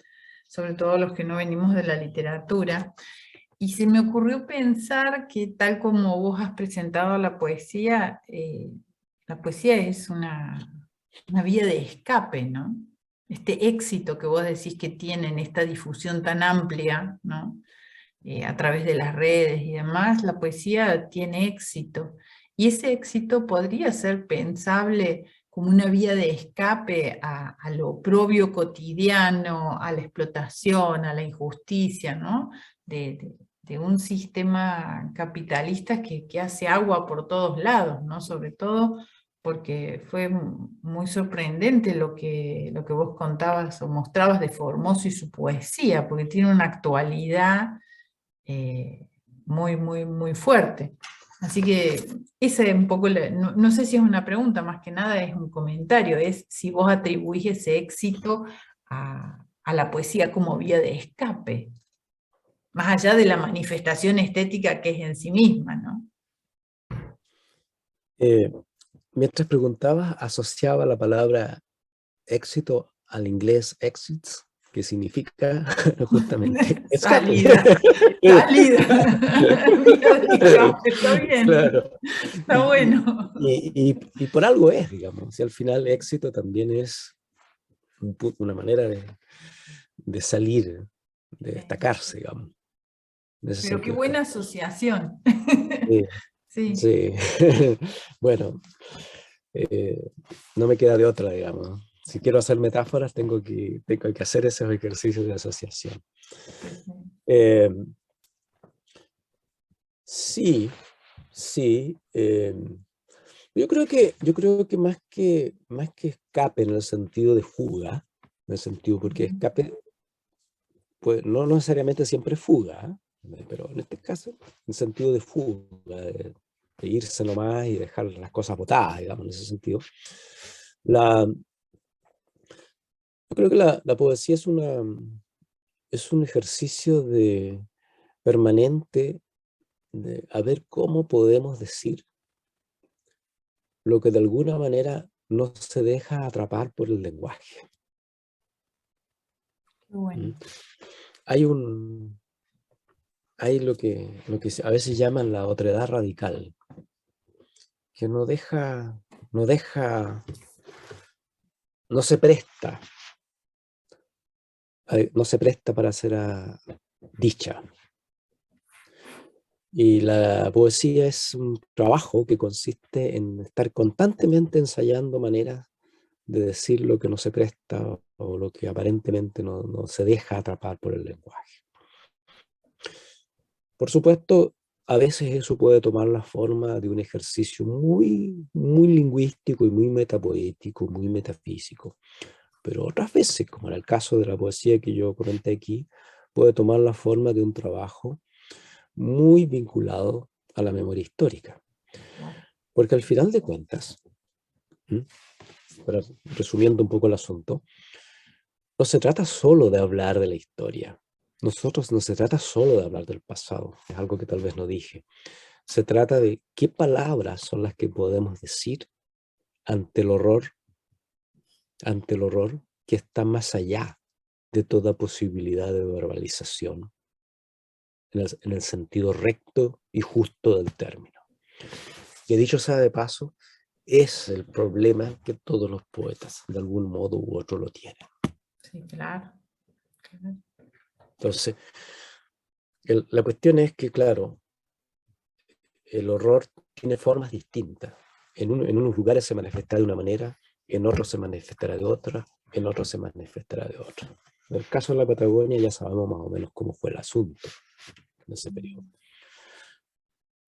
sobre todo los que no venimos de la literatura. Y se me ocurrió pensar que tal como vos has presentado la poesía es una vía de escape, ¿no? Este éxito que vos decís que tienen, esta difusión tan amplia, ¿no? A través de las redes y demás, la poesía tiene éxito. Y ese éxito podría ser pensable como una vía de escape a lo oprobio cotidiano, a la explotación, a la injusticia, ¿no? De un sistema capitalista que hace agua por todos lados, ¿no? Sobre todo porque fue muy sorprendente lo que vos contabas o mostrabas de Formoso y su poesía, porque tiene una actualidad muy fuerte. Así que esa es un poco, no sé si es una pregunta, más que nada es un comentario, es si vos atribuís ese éxito a la poesía como vía de escape, más allá de la manifestación estética que es en sí misma, ¿no? Mientras preguntabas, asociaba la palabra éxito al inglés exits, que significa justamente escape. Salida. Vía de escape, está bien. Claro. Está bueno. Y por algo es, digamos. Si al final éxito también es una manera de salir, de destacarse, digamos. Pero qué buena asociación. Sí. Sí. Sí. Bueno, no me queda de otra, digamos. Si quiero hacer metáforas, tengo que hacer esos ejercicios de asociación. Sí. Yo creo que más que escape en el sentido de fuga, en el sentido, porque escape, pues no necesariamente siempre fuga, pero en este caso, en el sentido de fuga, de irse nomás y dejar las cosas botadas, digamos, en ese sentido. Yo creo que la poesía es un ejercicio permanente de a ver cómo podemos decir lo que de alguna manera no se deja atrapar por el lenguaje. Qué bueno. Hay lo que a veces llaman la otredad radical, que no se presta para ser dicha. Y la poesía es un trabajo que consiste en estar constantemente ensayando maneras de decir lo que no se presta o lo que aparentemente no se deja atrapar por el lenguaje. Por supuesto, a veces eso puede tomar la forma de un ejercicio muy lingüístico y muy metapoético, muy metafísico. Pero otras veces, como en el caso de la poesía que yo comenté aquí, puede tomar la forma de un trabajo muy vinculado a la memoria histórica. Porque al final de cuentas, resumiendo un poco el asunto, no se trata solo de hablar de la historia. No se trata solo de hablar del pasado, es algo que tal vez no dije. Se trata de qué palabras son las que podemos decir ante el horror que está más allá de toda posibilidad de verbalización, en el sentido recto y justo del término. Que dicho sea de paso, es el problema que todos los poetas, de algún modo u otro, lo tienen. Sí, claro. Entonces, la cuestión es que, claro, el horror tiene formas distintas. En unos lugares se manifestará de una manera, en otros se manifestará de otra, en otros se manifestará de otra. En el caso de la Patagonia ya sabemos más o menos cómo fue el asunto en ese periodo.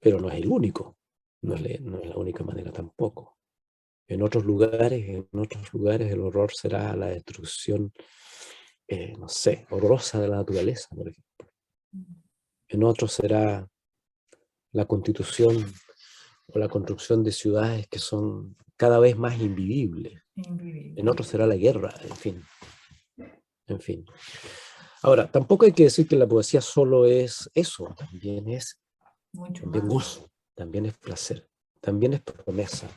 Pero no es el único, no es la única manera tampoco. En otros lugares el horror será la destrucción, no sé, horrorosa de la naturaleza, por ejemplo. En otros será la constitución o la construcción de ciudades que son cada vez más invivibles. En otros será la guerra, en fin. Ahora, tampoco hay que decir que la poesía solo es eso, también es gozo, también es placer, también es promesa,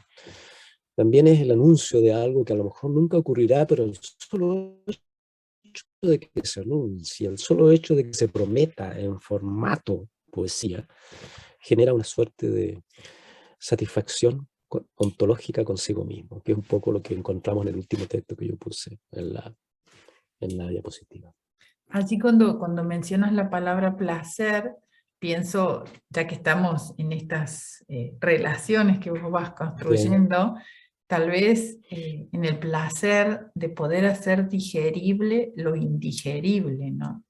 también es el anuncio de algo que a lo mejor nunca ocurrirá, pero el solo hecho de que se anuncie, el solo hecho de que se prometa en formato poesía, genera una suerte de satisfacción ontológica consigo mismo, que es un poco lo que encontramos en el último texto que yo puse en la diapositiva. Allí cuando mencionas la palabra placer, pienso, ya que estamos en estas relaciones que vos vas construyendo, bien, tal vez en el placer de poder hacer digerible lo indigerible, ¿no?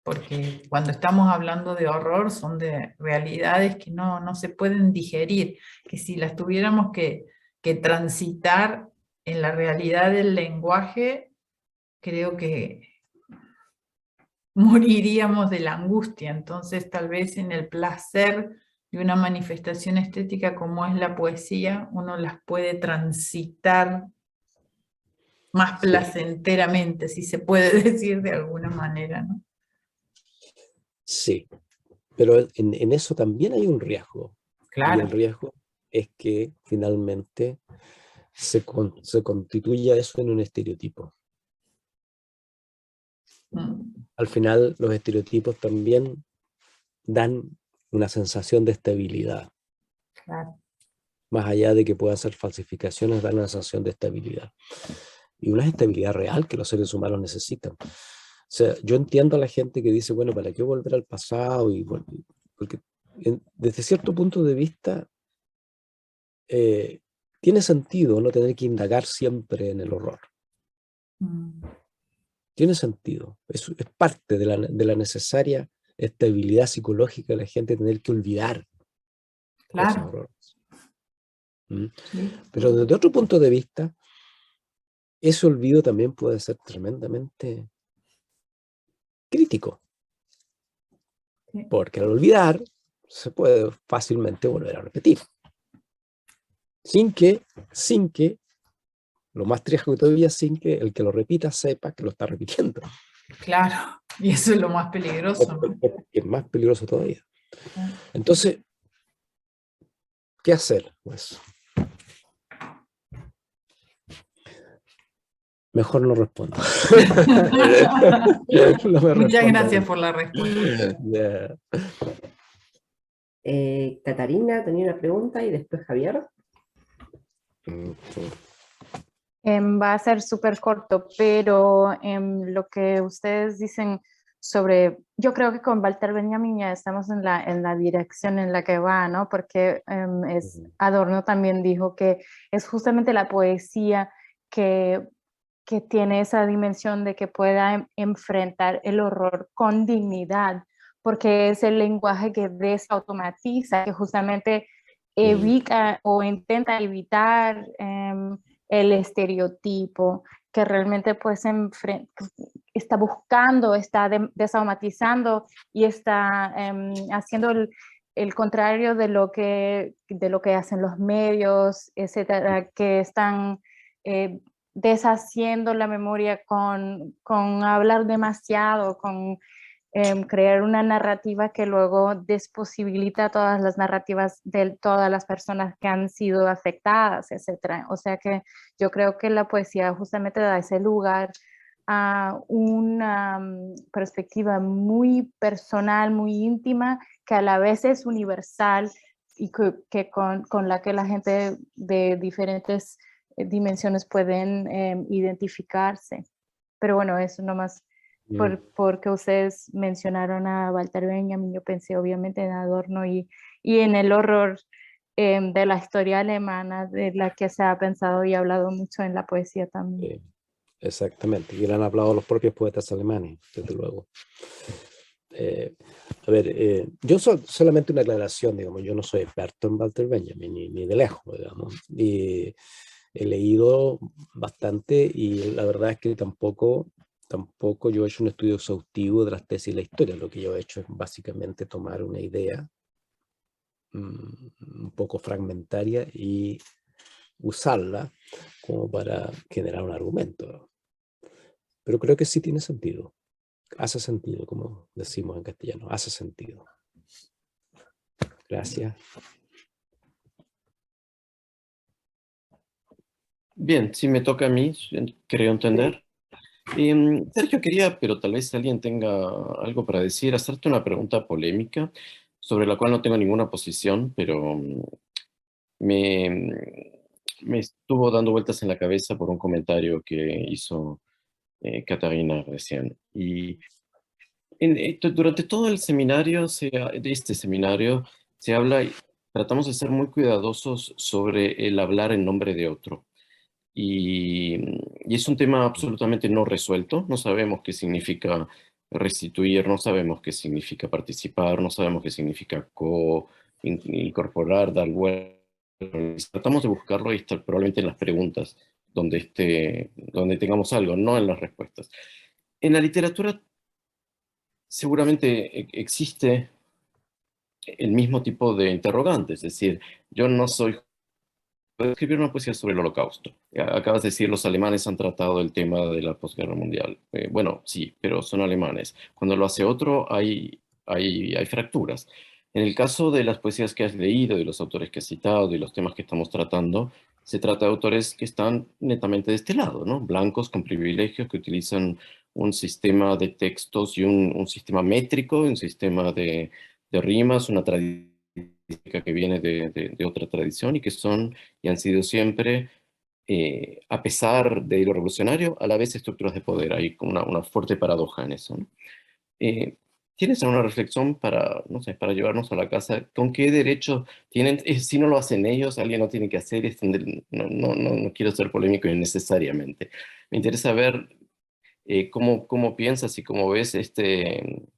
Porque cuando estamos hablando de horror son de realidades que no se pueden digerir, que si las tuviéramos que transitar en la realidad del lenguaje, creo que moriríamos de la angustia. Entonces tal vez en el placer de una manifestación estética como es la poesía, uno las puede transitar más placenteramente, si se puede decir de alguna manera, ¿no? Sí, pero en eso también hay un riesgo. Claro. Y el riesgo es que finalmente se constituya eso en un estereotipo. Al final los estereotipos también dan una sensación de estabilidad. Claro. Más allá de que puedan ser falsificaciones, dan una sensación de estabilidad. Y una estabilidad real que los seres humanos necesitan. O sea, yo entiendo a la gente que dice, bueno, ¿para qué volver al pasado? Y bueno, porque desde cierto punto de vista tiene sentido no tener que indagar siempre en el horror. Tiene sentido. Es parte de la necesaria estabilidad psicológica de la gente tener que olvidar cosas horrorosas. Sí. Pero desde otro punto de vista, ese olvido también puede ser tremendamente crítico. Porque al olvidar se puede fácilmente volver a repetir. Sin que, lo más trágico todavía, sin que el que lo repita sepa que lo está repitiendo. Claro, y eso es lo más peligroso, ¿no? Es más peligroso todavía. Entonces, ¿qué hacer? Pues, mejor no respondo. Muchas gracias por la respuesta. Yeah. Catarina tenía una pregunta y después Javier. Va a ser súper corto, pero lo que ustedes dicen sobre, yo creo que con Walter Benjamin ya estamos en la dirección en la que va, ¿no? Porque Adorno también dijo que es justamente la poesía que tiene esa dimensión de que pueda enfrentar el horror con dignidad, porque es el lenguaje que desautomatiza, que justamente evita o intenta evitar el estereotipo, que realmente pues está buscando, está desahumatizando y está haciendo el contrario de lo que hacen los medios, etcétera, que están deshaciendo la memoria con hablar demasiado, con crear una narrativa que luego desposibilita todas las narrativas de todas las personas que han sido afectadas, etcétera. O sea que yo creo que la poesía justamente da ese lugar a una perspectiva muy personal, muy íntima, que a la vez es universal y que con la que la gente de diferentes dimensiones pueden identificarse. Pero bueno, eso nomás porque ustedes mencionaron a Walter Benjamin, yo pensé obviamente en Adorno y en el horror de la historia alemana, de la que se ha pensado y hablado mucho en la poesía también. Exactamente, y le han hablado los propios poetas alemanes, desde luego. A ver, yo solamente una aclaración, digamos, yo no soy experto en Walter Benjamin, ni de lejos, digamos, y he leído bastante y la verdad es que tampoco yo he hecho un estudio exhaustivo de las tesis y la historia. Lo que yo he hecho es básicamente tomar una idea un poco fragmentaria y usarla como para generar un argumento. Pero creo que sí tiene sentido. Hace sentido, como decimos en castellano, hace sentido. Gracias. Bien, si me toca a mí, creo entender. Sergio, quería, pero tal vez alguien tenga algo para decir, hacerte una pregunta polémica sobre la cual no tengo ninguna posición, pero me, me estuvo dando vueltas en la cabeza por un comentario que hizo Catarina recién. Y durante todo el seminario, de este seminario, se habla, tratamos de ser muy cuidadosos sobre el hablar en nombre de otro. Y es un tema absolutamente no resuelto. No sabemos qué significa restituir, no sabemos qué significa participar, no sabemos qué significa incorporar, dar vuelta. Tratamos de buscarlo y está probablemente en las preguntas donde tengamos algo, no en las respuestas. En la literatura seguramente existe el mismo tipo de interrogante, es decir, yo no soy escribir una poesía sobre el Holocausto. Acabas de decir, los alemanes han tratado el tema de la posguerra mundial. Bueno, sí, pero son alemanes. Cuando lo hace otro, hay fracturas. En el caso de las poesías que has leído, de los autores que has citado y los temas que estamos tratando, se trata de autores que están netamente de este lado, ¿no? Blancos con privilegios que utilizan un sistema de textos y un sistema métrico, un sistema de rimas, una tradición que viene de otra tradición y que son y han sido siempre, a pesar de lo revolucionario, a la vez estructuras de poder. Hay una fuerte paradoja en eso, ¿no? ¿Tienes alguna reflexión para, no sé, para llevarnos a la casa? ¿Con qué derecho tienen? Si no lo hacen ellos, alguien lo tiene que hacer. No quiero ser polémico innecesariamente. Me interesa ver cómo piensas y cómo ves este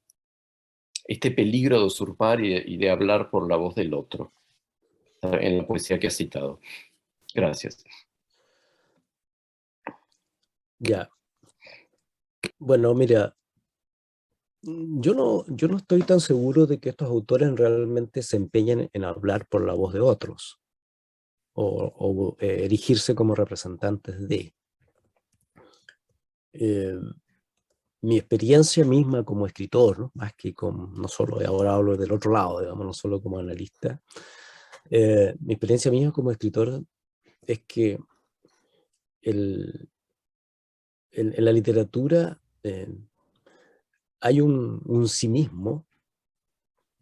peligro de usurpar y de hablar por la voz del otro en la poesía que has citado. Gracias. Ya. Bueno, mira, yo no estoy tan seguro de que estos autores realmente se empeñen en hablar por la voz de otros o erigirse como representantes de. Mi experiencia misma como escritor, ¿no? Más que no solo, ahora hablo del otro lado, digamos, no solo como analista, mi experiencia misma como escritor es que en la literatura hay un cinismo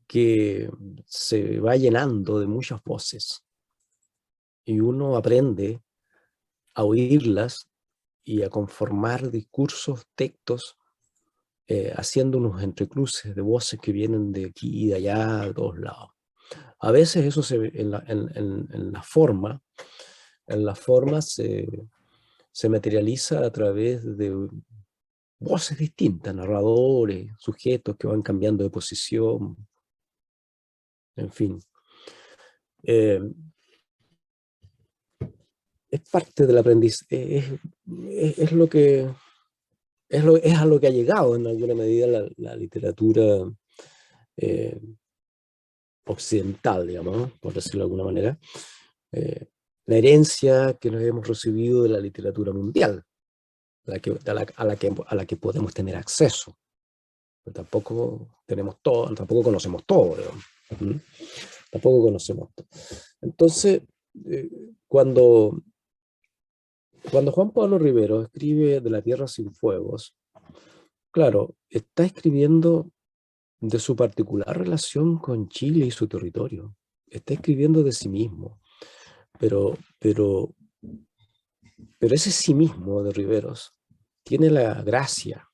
que se va llenando de muchas voces y uno aprende a oírlas y a conformar discursos, textos, haciendo unos entrecruces de voces que vienen de aquí y de allá, de todos lados. A veces eso en la forma se materializa a través de voces distintas, narradores, sujetos que van cambiando de posición, en fin. Es parte del aprendizaje, es lo que es a lo que ha llegado en alguna medida la literatura occidental, digamos, ¿no? Por decirlo de alguna manera. La herencia que nos hemos recibido de la literatura mundial, a la que podemos tener acceso. Pero tampoco tenemos todo, tampoco conocemos todo, digamos. ¿Mm? Tampoco conocemos todo. Entonces, cuando Juan Pablo Rivero escribe De la Tierra sin Fuegos, claro, está escribiendo de su particular relación con Chile y su territorio. Está escribiendo de sí mismo. Pero ese sí mismo de Riveros tiene la gracia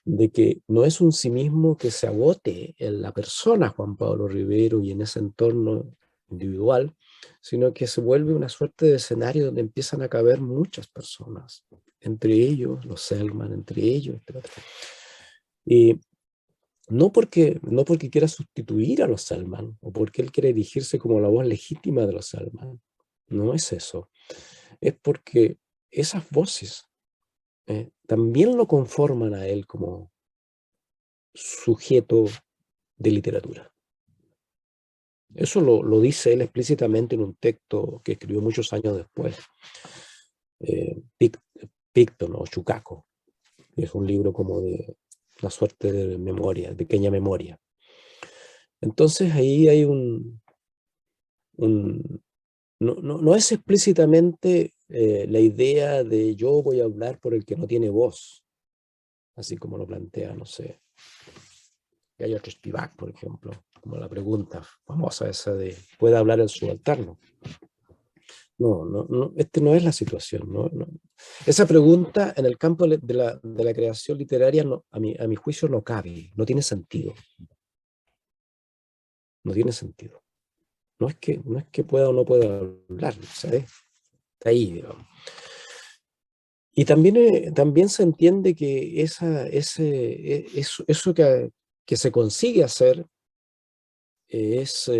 de que no es un sí mismo que se agote en la persona Juan Pablo Rivero y en ese entorno individual, sino que se vuelve una suerte de escenario donde empiezan a caber muchas personas, entre ellos los Selman, entre ellos, etc. Y no porque quiera sustituir a los Selman, o porque él quiere erigirse como la voz legítima de los Selman, no es eso. Es porque esas voces también lo conforman a él como sujeto de literatura. Eso lo dice él explícitamente en un texto que escribió muchos años después, Picton o Chucaco, que es un libro como de una suerte de memoria, pequeña memoria. Entonces ahí hay no es explícitamente la idea de yo voy a hablar por el que no tiene voz, así como lo plantea, no sé, Gallo Spivak, por ejemplo, como la pregunta famosa esa de ¿puede hablar el subalterno? No, este no es la situación. No. Esa pregunta en el campo de la creación literaria, a mi juicio, no cabe, no tiene sentido. No tiene sentido. No es que pueda o no pueda hablar, ¿sabes? Está ahí, digamos. Y también se entiende que eso que se consigue hacer es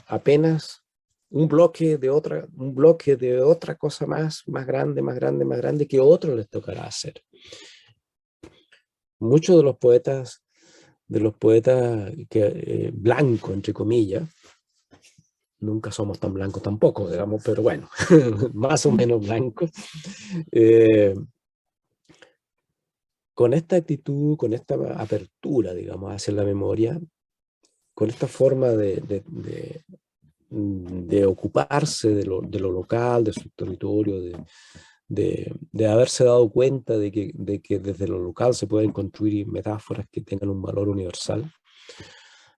apenas un bloque de otra cosa más grande que otro les tocará hacer. Muchos de los poetas blancos, entre comillas, nunca somos tan blancos tampoco, digamos, pero bueno, más o menos blancos, con esta actitud, con esta apertura, digamos, hacia la memoria, con esta forma de ocuparse de lo local, de su territorio, de haberse dado cuenta de que desde lo local se pueden construir metáforas que tengan un valor universal,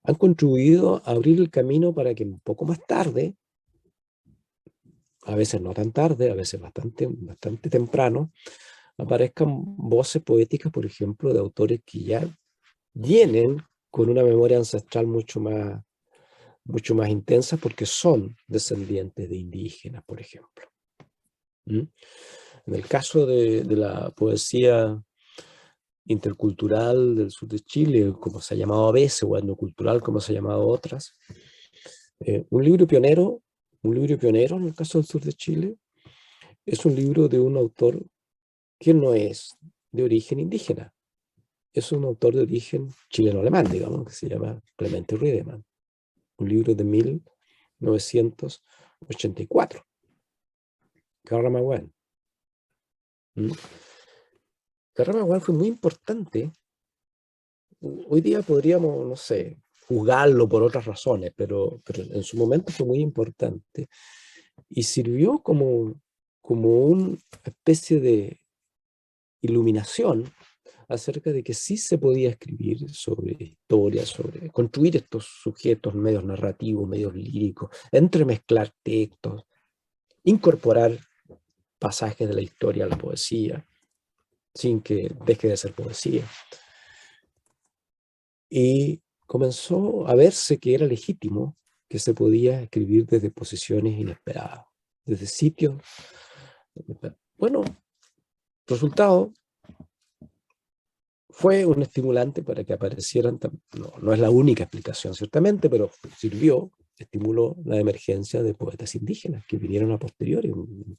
han contribuido a abrir el camino para que un poco más tarde, a veces no tan tarde, a veces bastante temprano, aparezcan voces poéticas, por ejemplo, de autores que ya vienen con una memoria ancestral mucho más intensa porque son descendientes de indígenas, por ejemplo. En el caso de la poesía intercultural del sur de Chile, como se ha llamado a veces, o etnocultural, como se ha llamado otras, un libro pionero en el caso del sur de Chile, es un libro de un autor que no es de origen indígena, es un autor de origen chileno-alemán, digamos, que se llama Clemente Riedemann, un libro de 1984, Carramaguán. Carramaguán fue muy importante. Hoy día podríamos, no sé, juzgarlo por otras razones, pero en su momento fue muy importante y sirvió como una especie de iluminación acerca de que sí se podía escribir sobre historia, sobre construir estos sujetos medios narrativos, medios líricos, entremezclar textos, incorporar pasajes de la historia a la poesía, sin que deje de ser poesía. Y comenzó a verse que era legítimo, que se podía escribir desde posiciones inesperadas, desde sitios. Bueno, resultado, fue un estimulante para que aparecieran, no es la única explicación ciertamente, pero sirvió estimuló la emergencia de poetas indígenas que vinieron a posteriori, un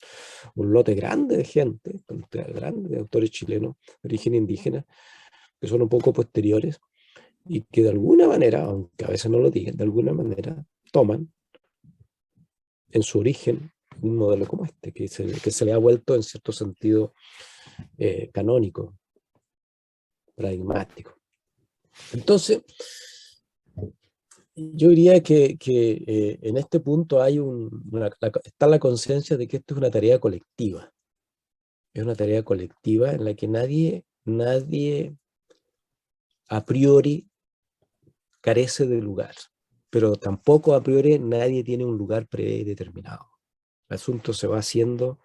lote grande de gente, grande de autores chilenos de origen indígena, que son un poco posteriores y que de alguna manera, aunque a veces no lo digan, de alguna manera toman en su origen un modelo como este, que se le ha vuelto en cierto sentido canónico, paradigmático. Entonces, yo diría que en este punto hay está la conciencia de que esto es una tarea colectiva. Es una tarea colectiva en la que nadie a priori carece de lugar, pero tampoco a priori nadie tiene un lugar predeterminado. El asunto se va haciendo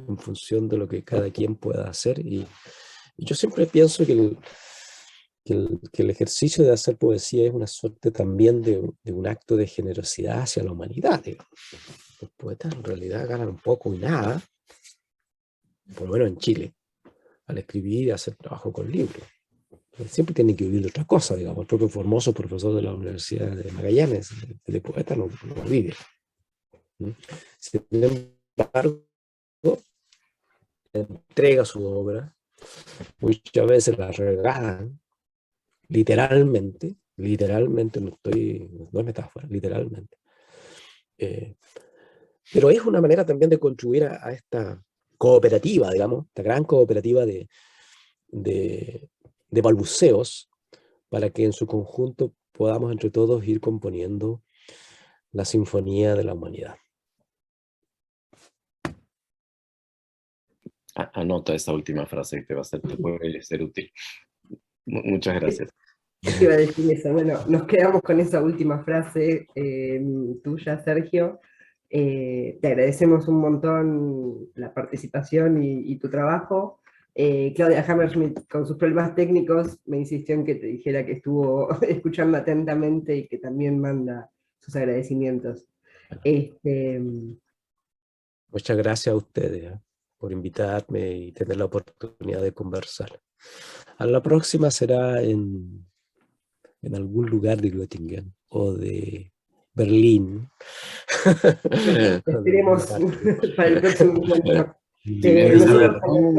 en función de lo que cada quien pueda hacer, y yo siempre pienso que el ejercicio de hacer poesía es una suerte también de un acto de generosidad hacia la humanidad, digamos. Los poetas en realidad ganan un poco y nada, por lo menos en Chile, al escribir y hacer trabajo con libros. Siempre tienen que vivir de otra cosa, digamos. El propio Formoso, profesor de la Universidad de Magallanes, de poeta, no vive. Sin embargo, entrega su obra, muchas veces la regalan, literalmente, no es metáfora, literalmente. Pero es una manera también de contribuir a esta cooperativa, digamos, esta gran cooperativa de balbuceos, para que en su conjunto podamos entre todos ir componiendo la sinfonía de la humanidad. Anota esta última frase que te puede ser útil. Muchas gracias. Te iba a decir eso. Bueno, nos quedamos con esa última frase tuya, Sergio. Te agradecemos un montón la participación y tu trabajo. Claudia Hammerschmidt, con sus problemas técnicos, me insistió en que te dijera que estuvo escuchando atentamente y que también manda sus agradecimientos. Muchas gracias a ustedes por invitarme y tener la oportunidad de conversar. A la próxima será en algún lugar de Göttingen o de Berlín. Esperemos para el próximo encuentro.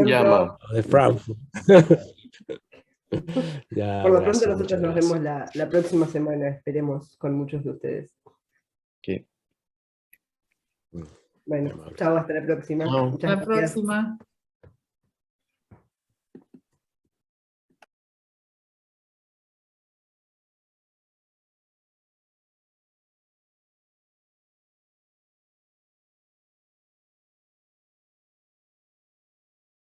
Llama. De Frankfurt. Por lo pronto nosotros nos vemos la próxima semana, esperemos, con muchos de ustedes. Okay. Bueno, chao, hasta la próxima. Chao. Muchas Hasta la gracias. próxima.